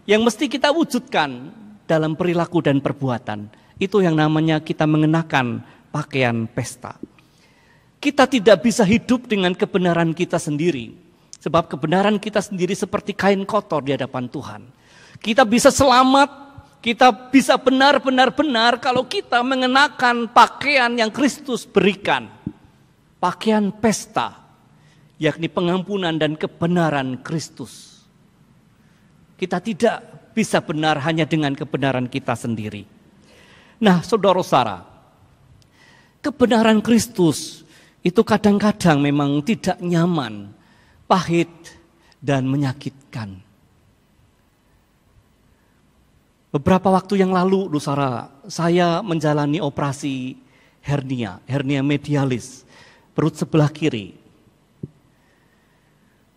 yang mesti kita wujudkan dalam perilaku dan perbuatan. Itu yang namanya kita mengenakan pakaian pesta. Kita tidak bisa hidup dengan kebenaran kita sendiri, sebab kebenaran kita sendiri seperti kain kotor di hadapan Tuhan. Kita bisa selamat, kita bisa benar-benar kalau kita mengenakan pakaian yang Kristus berikan. Pakaian pesta, yakni pengampunan dan kebenaran Kristus. Kita tidak bisa benar hanya dengan kebenaran kita sendiri. Nah, saudara-saudara, kebenaran Kristus itu kadang-kadang memang tidak nyaman, pahit, dan menyakitkan. Beberapa waktu yang lalu, saudara, saya menjalani operasi hernia medialis, perut sebelah kiri.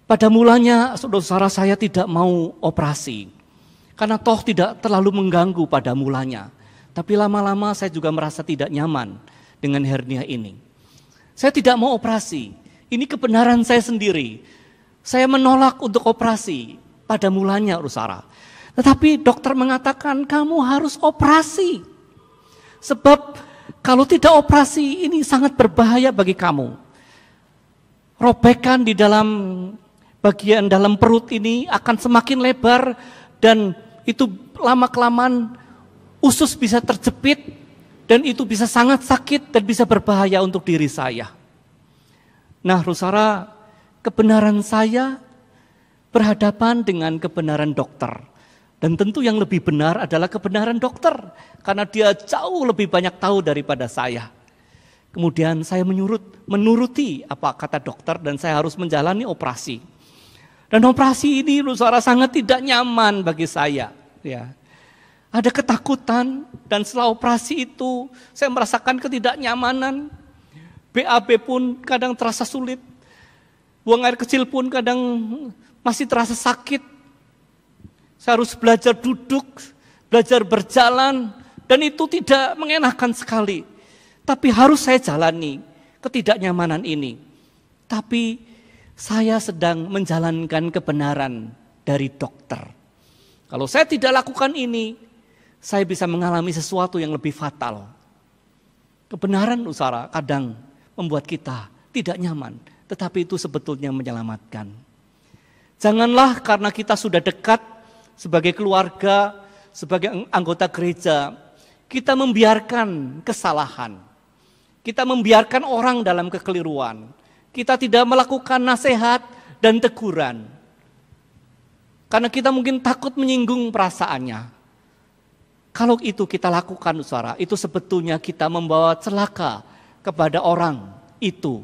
Pada mulanya, saudara, saya tidak mau operasi, karena toh tidak terlalu mengganggu pada mulanya. Tapi lama-lama saya juga merasa tidak nyaman dengan hernia ini. Saya tidak mau operasi, ini kebenaran saya sendiri. Saya menolak untuk operasi pada mulanya, saudara. Tetapi dokter mengatakan kamu harus operasi. Sebab kalau tidak operasi ini sangat berbahaya bagi kamu. Robekan di dalam bagian dalam perut ini akan semakin lebar dan itu lama-kelamaan usus bisa terjepit dan itu bisa sangat sakit dan bisa berbahaya untuk diri saya. Nah, saudara, kebenaran saya berhadapan dengan kebenaran dokter. Dan tentu yang lebih benar adalah kebenaran dokter, karena dia jauh lebih banyak tahu daripada saya. Kemudian saya menuruti apa kata dokter dan saya harus menjalani operasi. Dan operasi ini, saudara, sangat tidak nyaman bagi saya. Ya. Ada ketakutan dan setelah operasi itu saya merasakan ketidaknyamanan. BAB pun kadang terasa sulit. Buang air kecil pun kadang masih terasa sakit. Saya harus belajar duduk, belajar berjalan, dan itu tidak mengenakan sekali. Tapi harus saya jalani ketidaknyamanan ini. Tapi saya sedang menjalankan kebenaran dari dokter. Kalau saya tidak lakukan ini, saya bisa mengalami sesuatu yang lebih fatal. Kebenaran, saudara, kadang membuat kita tidak nyaman, tetapi itu sebetulnya menyelamatkan. Janganlah karena kita sudah dekat sebagai keluarga, sebagai anggota gereja, kita membiarkan kesalahan. Kita membiarkan orang dalam kekeliruan. Kita tidak melakukan nasihat dan teguran. Karena kita mungkin takut menyinggung perasaannya. Kalau itu kita lakukan, saudara, itu sebetulnya kita membawa celaka kepada orang itu.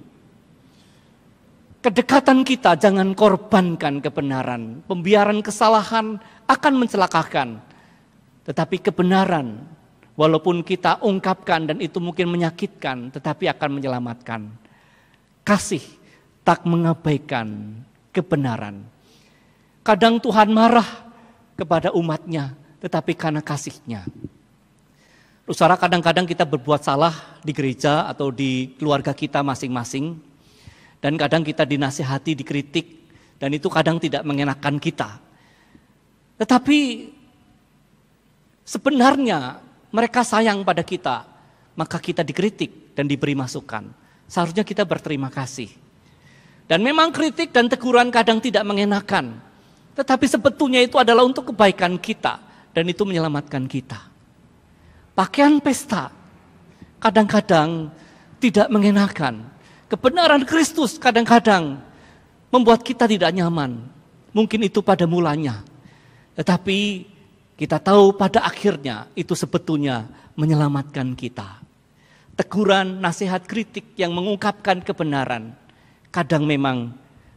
Kedekatan kita jangan korbankan kebenaran. Pembiaran kesalahan akan mencelakakan. Tetapi kebenaran, walaupun kita ungkapkan dan itu mungkin menyakitkan, tetapi akan menyelamatkan. Kasih tak mengabaikan kebenaran. Kadang Tuhan marah kepada umatnya, tetapi karena kasih-Nya. Saudara, kadang-kadang kita berbuat salah di gereja atau di keluarga kita masing-masing. Dan kadang kita dinasihati, dikritik, dan itu kadang tidak mengenakan kita. Tetapi sebenarnya mereka sayang pada kita, maka kita dikritik dan diberi masukan. Seharusnya kita berterima kasih. Dan memang kritik dan teguran kadang tidak mengenakan, tetapi sebetulnya itu adalah untuk kebaikan kita dan itu menyelamatkan kita. Pakaian pesta kadang-kadang tidak mengenakan. Kebenaran Kristus kadang-kadang membuat kita tidak nyaman. Mungkin itu pada mulanya. Tetapi kita tahu pada akhirnya itu sebetulnya menyelamatkan kita. Teguran, nasihat, kritik yang mengungkapkan kebenaran kadang memang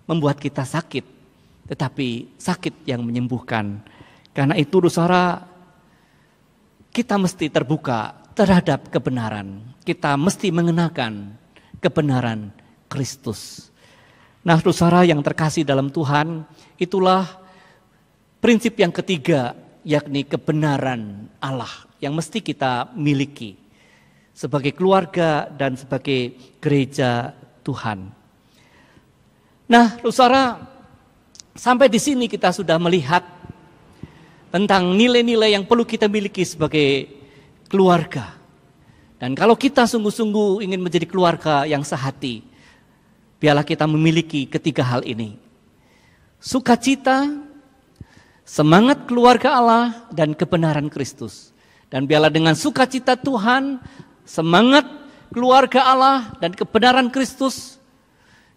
membuat kita sakit. Tetapi sakit yang menyembuhkan. Karena itu saudara, kita mesti terbuka terhadap kebenaran. Kita mesti mengenakan kebenaran Kristus. Nah, saudara yang terkasih dalam Tuhan, itulah prinsip yang ketiga, yakni kebenaran Allah yang mesti kita miliki sebagai keluarga dan sebagai gereja Tuhan. Nah, saudara, sampai di sini kita sudah melihat tentang nilai-nilai yang perlu kita miliki sebagai keluarga. Dan kalau kita sungguh-sungguh ingin menjadi keluarga yang sehati, biarlah kita memiliki ketiga hal ini. Sukacita, semangat keluarga Allah, dan kebenaran Kristus. Dan biarlah dengan sukacita Tuhan, semangat keluarga Allah, dan kebenaran Kristus,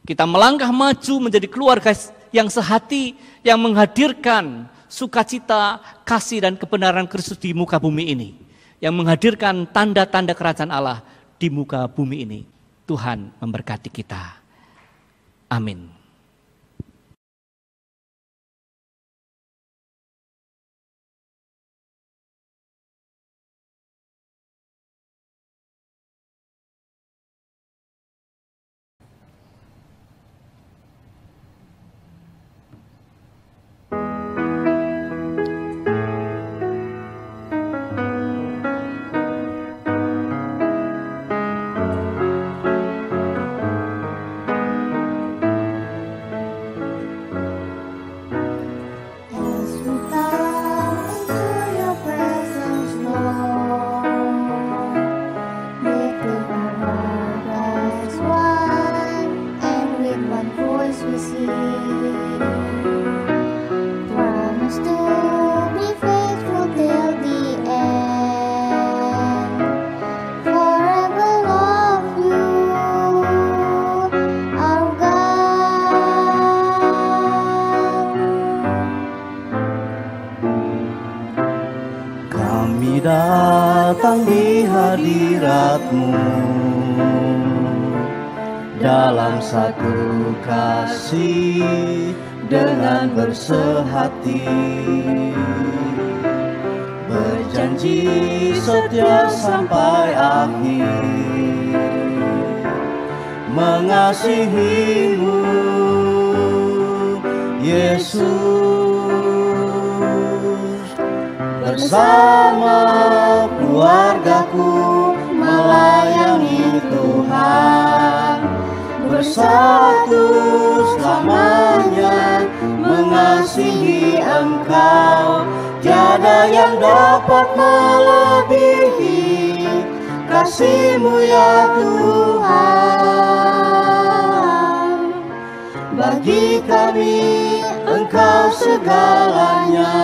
kita melangkah maju menjadi keluarga yang sehati, yang menghadirkan sukacita, kasih, dan kebenaran Kristus di muka bumi ini. Yang menghadirkan tanda-tanda kerajaan Allah di muka bumi ini. Tuhan memberkati kita. Amin. Datang di hadirat-Mu dalam satu kasih dengan bersehati, berjanji setia sampai akhir, mengasihi-Mu Yesus. Bersama keluargaku melayani Tuhan, bersatu selamanya mengasihi Engkau. Tiada yang dapat melebihi kasih-Mu ya Tuhan. Bagi kami Engkau segalanya.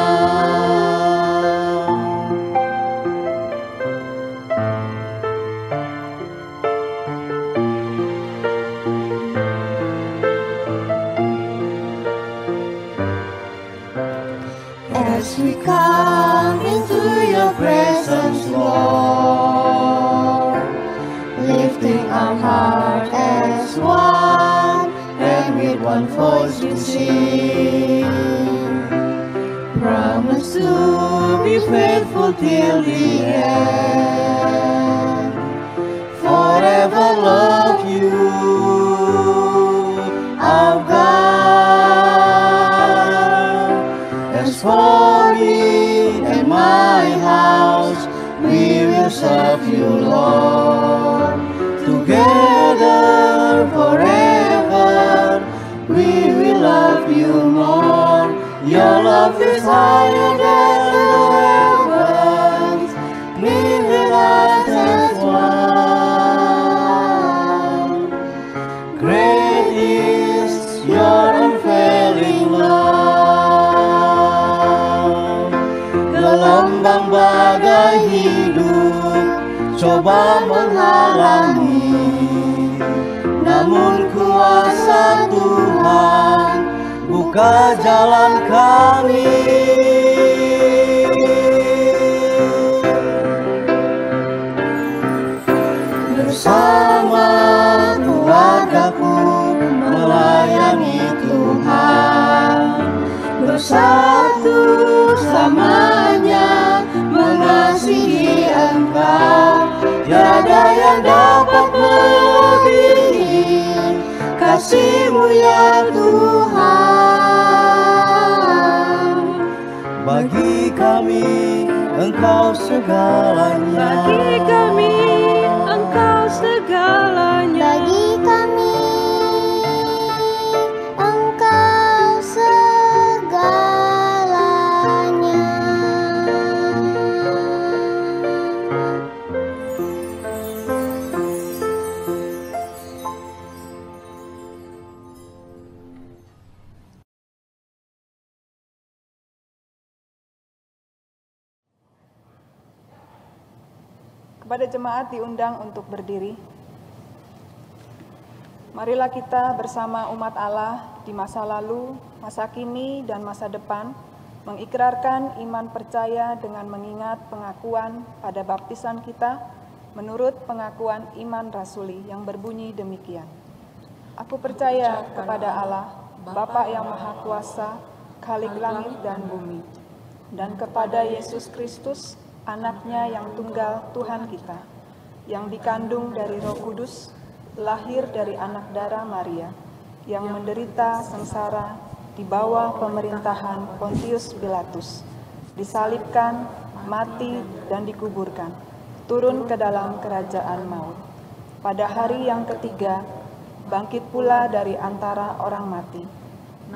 As we come into your presence, Lord, lifting our heart as one, and with one voice we sing, promise to be faithful till the end, forever love you, our God. As for me and my house, we will serve you, Lord. Together forever, we will love you more. Your love is higher than the heavens, neither as one. Great is your unfailing love. Gelombang badai hidup coba menghalangi, namun kuasa Tuhan buka jalan kami. Bersama keluargaku melayani Tuhan, bersatu selamanya mengasihi Engkau. Tiada yang dapat melebihi kasih-Mu ya Tuhan. Bagi kami Engkau segalanya. Bagi kami Engkau segalanya. Bagi kami Engkau segalanya. Kepada jemaat diundang untuk berdiri. Marilah kita bersama umat Allah di masa lalu, masa kini, dan masa depan mengikrarkan iman percaya dengan mengingat pengakuan pada baptisan kita menurut pengakuan iman rasuli yang berbunyi demikian. Aku percaya kepada Allah, Bapa yang Maha Kuasa, Khalik langit dan bumi, dan kepada Yesus Kristus, Anaknya yang tunggal Tuhan kita, yang dikandung dari Roh Kudus, lahir dari anak darah Maria, yang menderita sengsara di bawah pemerintahan Pontius Pilatus, disalibkan, mati, dan dikuburkan, turun ke dalam kerajaan maut. Pada hari yang ketiga, bangkit pula dari antara orang mati,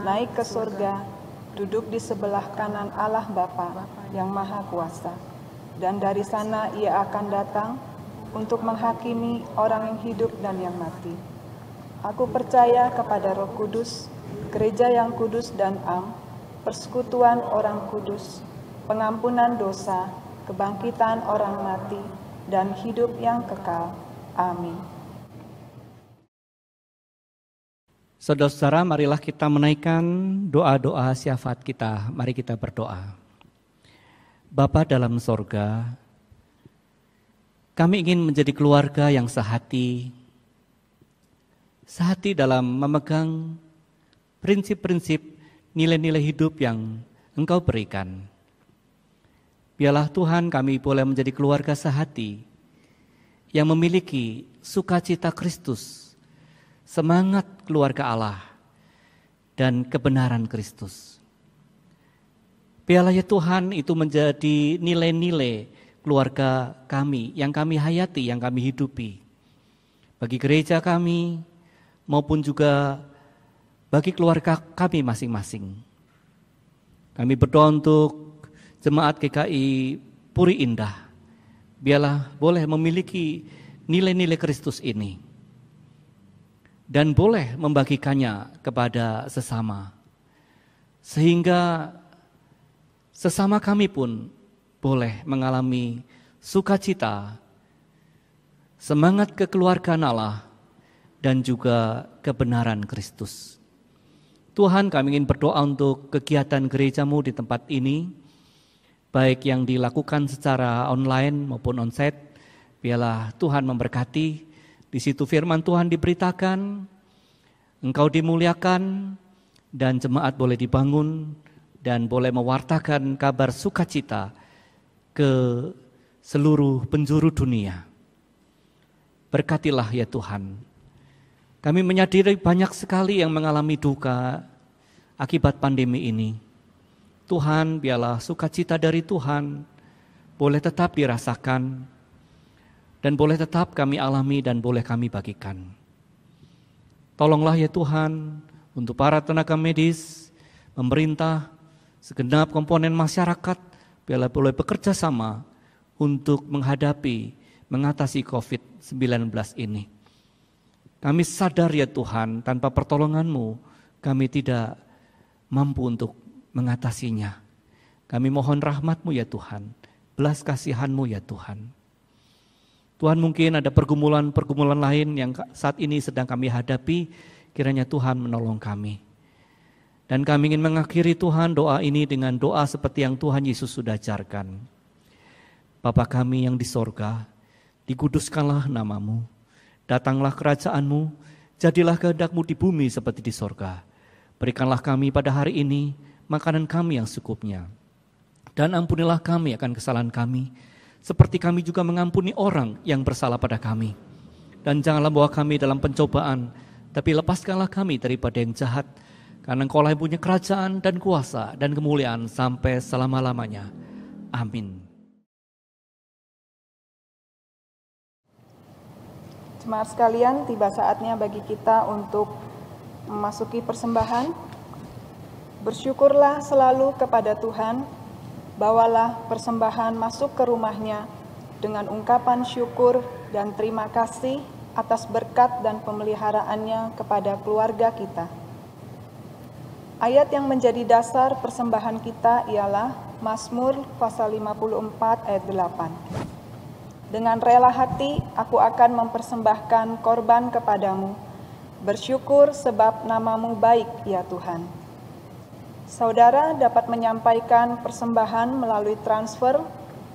naik ke surga, duduk di sebelah kanan Allah Bapa yang Maha Kuasa. Dan dari sana ia akan datang untuk menghakimi orang yang hidup dan yang mati. Aku percaya kepada Roh Kudus, gereja yang kudus dan am, persekutuan orang kudus, pengampunan dosa, kebangkitan orang mati, dan hidup yang kekal. Amin. Saudara-saudara, marilah kita menaikkan doa-doa syafaat kita. Mari kita berdoa. Bapa dalam sorga, kami ingin menjadi keluarga yang sehati dalam memegang prinsip-prinsip nilai-nilai hidup yang Engkau berikan. Biarlah Tuhan kami boleh menjadi keluarga sehati yang memiliki sukacita Kristus, semangat keluarga Allah, dan kebenaran Kristus. Biarlah ya Tuhan itu menjadi nilai-nilai keluarga kami yang kami hayati, yang kami hidupi. Bagi gereja kami maupun juga bagi keluarga kami masing-masing. Kami berdoa untuk jemaat GKI Puri Indah. Biarlah boleh memiliki nilai-nilai Kristus ini. Dan boleh membagikannya kepada sesama. Sehingga sesama kami pun boleh mengalami sukacita, semangat kekeluargaan Allah, dan juga kebenaran Kristus. Tuhan, kami ingin berdoa untuk kegiatan gerejamu di tempat ini, baik yang dilakukan secara online maupun onsite. Biarlah Tuhan memberkati, di situ firman Tuhan diberitakan, Engkau dimuliakan, dan jemaat boleh dibangun, dan boleh mewartakan kabar sukacita ke seluruh penjuru dunia. Berkatilah ya Tuhan. Kami menyadari banyak sekali yang mengalami duka akibat pandemi ini. Tuhan, biarlah sukacita dari Tuhan boleh tetap dirasakan dan boleh tetap kami alami dan boleh kami bagikan. Tolonglah ya Tuhan untuk para tenaga medis, pemerintah, segenap komponen masyarakat boleh bekerja sama untuk mengatasi COVID-19 ini. Kami sadar ya Tuhan, tanpa pertolongan-Mu kami tidak mampu untuk mengatasinya. Kami mohon rahmat-Mu ya Tuhan, belas kasihan-Mu ya Tuhan. Tuhan, mungkin ada pergumulan-pergumulan lain yang saat ini sedang kami hadapi, kiranya Tuhan menolong kami. Dan kami ingin mengakhiri Tuhan doa ini dengan doa seperti yang Tuhan Yesus sudah ajarkan. Bapa kami yang di sorga, dikuduskanlah nama-Mu, datanglah kerajaan-Mu, jadilah kehendak-Mu di bumi seperti di sorga. Berikanlah kami pada hari ini makanan kami yang secukupnya. Dan ampunilah kami akan kesalahan kami, seperti kami juga mengampuni orang yang bersalah pada kami. Dan janganlah bawa kami dalam pencobaan, tapi lepaskanlah kami daripada yang jahat, karena Engkau-lah yang punya kerajaan dan kuasa dan kemuliaan sampai selama-lamanya. Amin. Jemaat sekalian, tiba saatnya bagi kita untuk memasuki persembahan. Bersyukurlah selalu kepada Tuhan, bawalah persembahan masuk ke rumahnya dengan ungkapan syukur dan terima kasih atas berkat dan pemeliharaannya kepada keluarga kita. Ayat yang menjadi dasar persembahan kita ialah Mazmur pasal 54 ayat 8. Dengan rela hati aku akan mempersembahkan korban kepadamu, bersyukur sebab nama-Mu baik ya Tuhan. Saudara dapat menyampaikan persembahan melalui transfer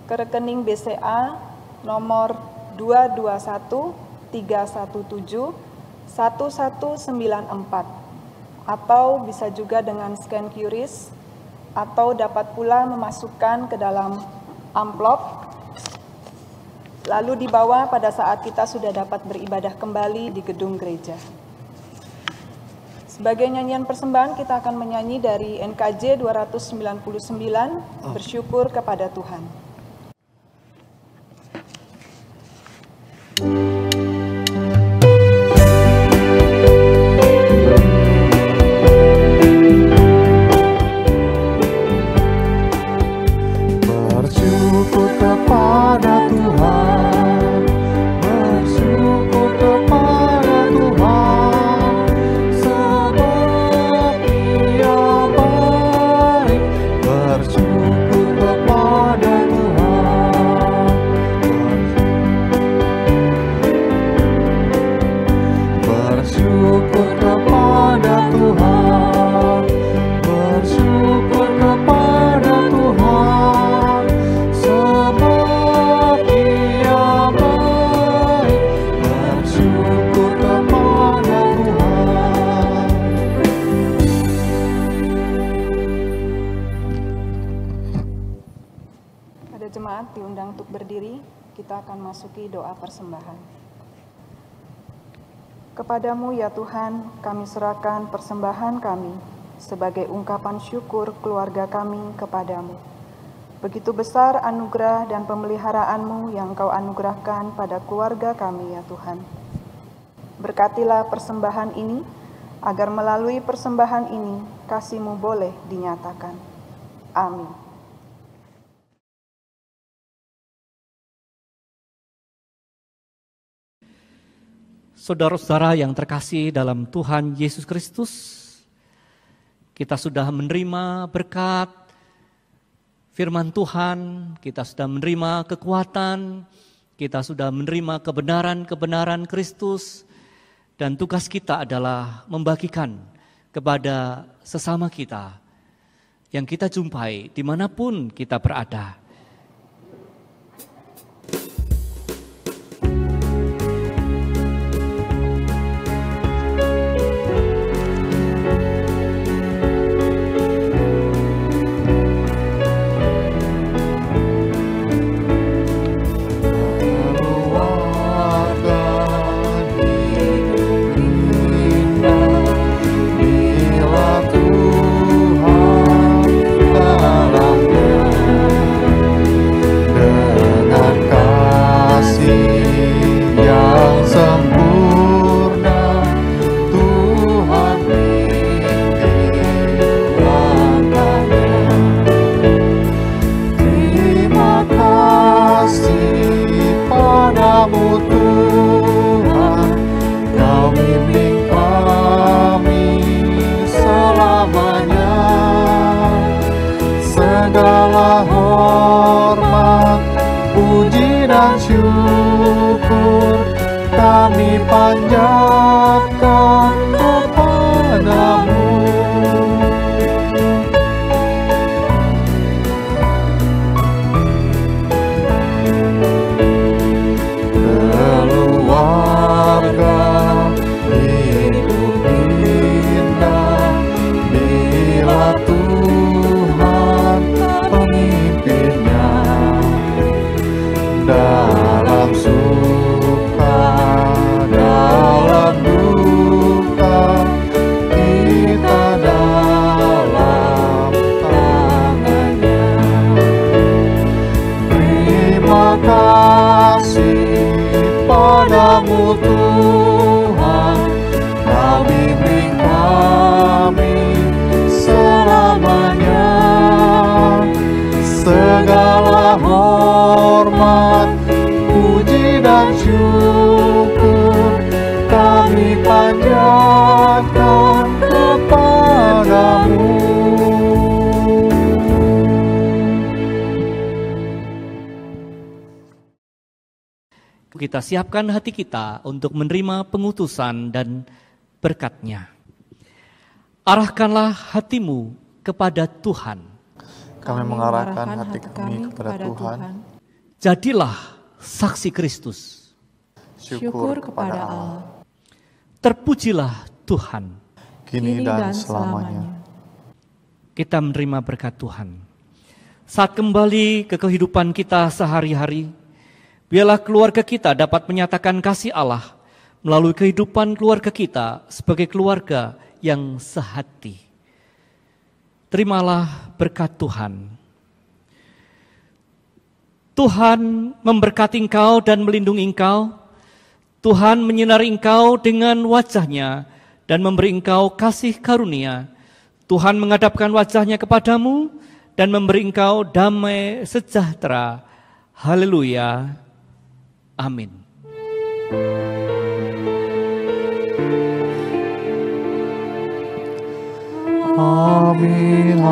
ke rekening BCA nomor 221-317-1194 atau bisa juga dengan scan QRIS atau dapat pula memasukkan ke dalam amplop lalu dibawa pada saat kita sudah dapat beribadah kembali di gedung gereja. Sebagai nyanyian persembahan kita akan menyanyi dari NKJ 299, bersyukur kepada Tuhan. Bersyukur kepada Tuhan, bersyukur kepada Tuhan, sebab Dia baik. Bersyukur kepada Tuhan, bersyukur kepada Tuhan, bersyukur kepada Tuhan, sebab Dia baik. Bersyukur kepada Tuhan. Pada jemaat diundang untuk berdiri, kita akan masuki doa persembahan. Kepadamu ya Tuhan, kami serahkan persembahan kami sebagai ungkapan syukur keluarga kami kepadamu. Begitu besar anugerah dan pemeliharaan-Mu yang Engkau anugerahkan pada keluarga kami ya Tuhan. Berkatilah persembahan ini, agar melalui persembahan ini kasih-Mu boleh dinyatakan. Amin. Saudara-saudara yang terkasih dalam Tuhan Yesus Kristus, kita sudah menerima berkat firman Tuhan, kita sudah menerima kekuatan, kita sudah menerima kebenaran-kebenaran Kristus, dan tugas kita adalah membagikan kepada sesama kita yang kita jumpai dimanapun kita berada. Bila Tuhan dalamnya panjatkan kepadamu. Keluarga hidup indah bila Tuhan pemimpinnya. Dalam suka, dalam duka, kita dalam tangannya. Terima kasih padamu Tuhan, Kau bimbing kami selamanya. Segala hormat, puji dan syukur kami panjatkan kepadamu. Kita siapkan hati kita untuk menerima pengutusan dan berkat-Nya. Arahkanlah hatimu kepada Tuhan. Kami mengarahkan hati kami kepada Tuhan. Jadilah saksi Kristus. Syukur kepada Allah. Terpujilah Tuhan. Kini dan selamanya. Kita menerima berkat Tuhan. Saat kembali ke kehidupan kita sehari-hari, biarlah keluarga kita dapat menyatakan kasih Allah melalui kehidupan keluarga kita sebagai keluarga yang sehati. Terimalah berkat Tuhan. Tuhan memberkati engkau dan melindungi engkau. Tuhan menyinari engkau dengan wajah-Nya dan memberi engkau kasih karunia. Tuhan menghadapkan wajah-Nya kepadamu dan memberi engkau damai sejahtera. Haleluya. Amin. Amin.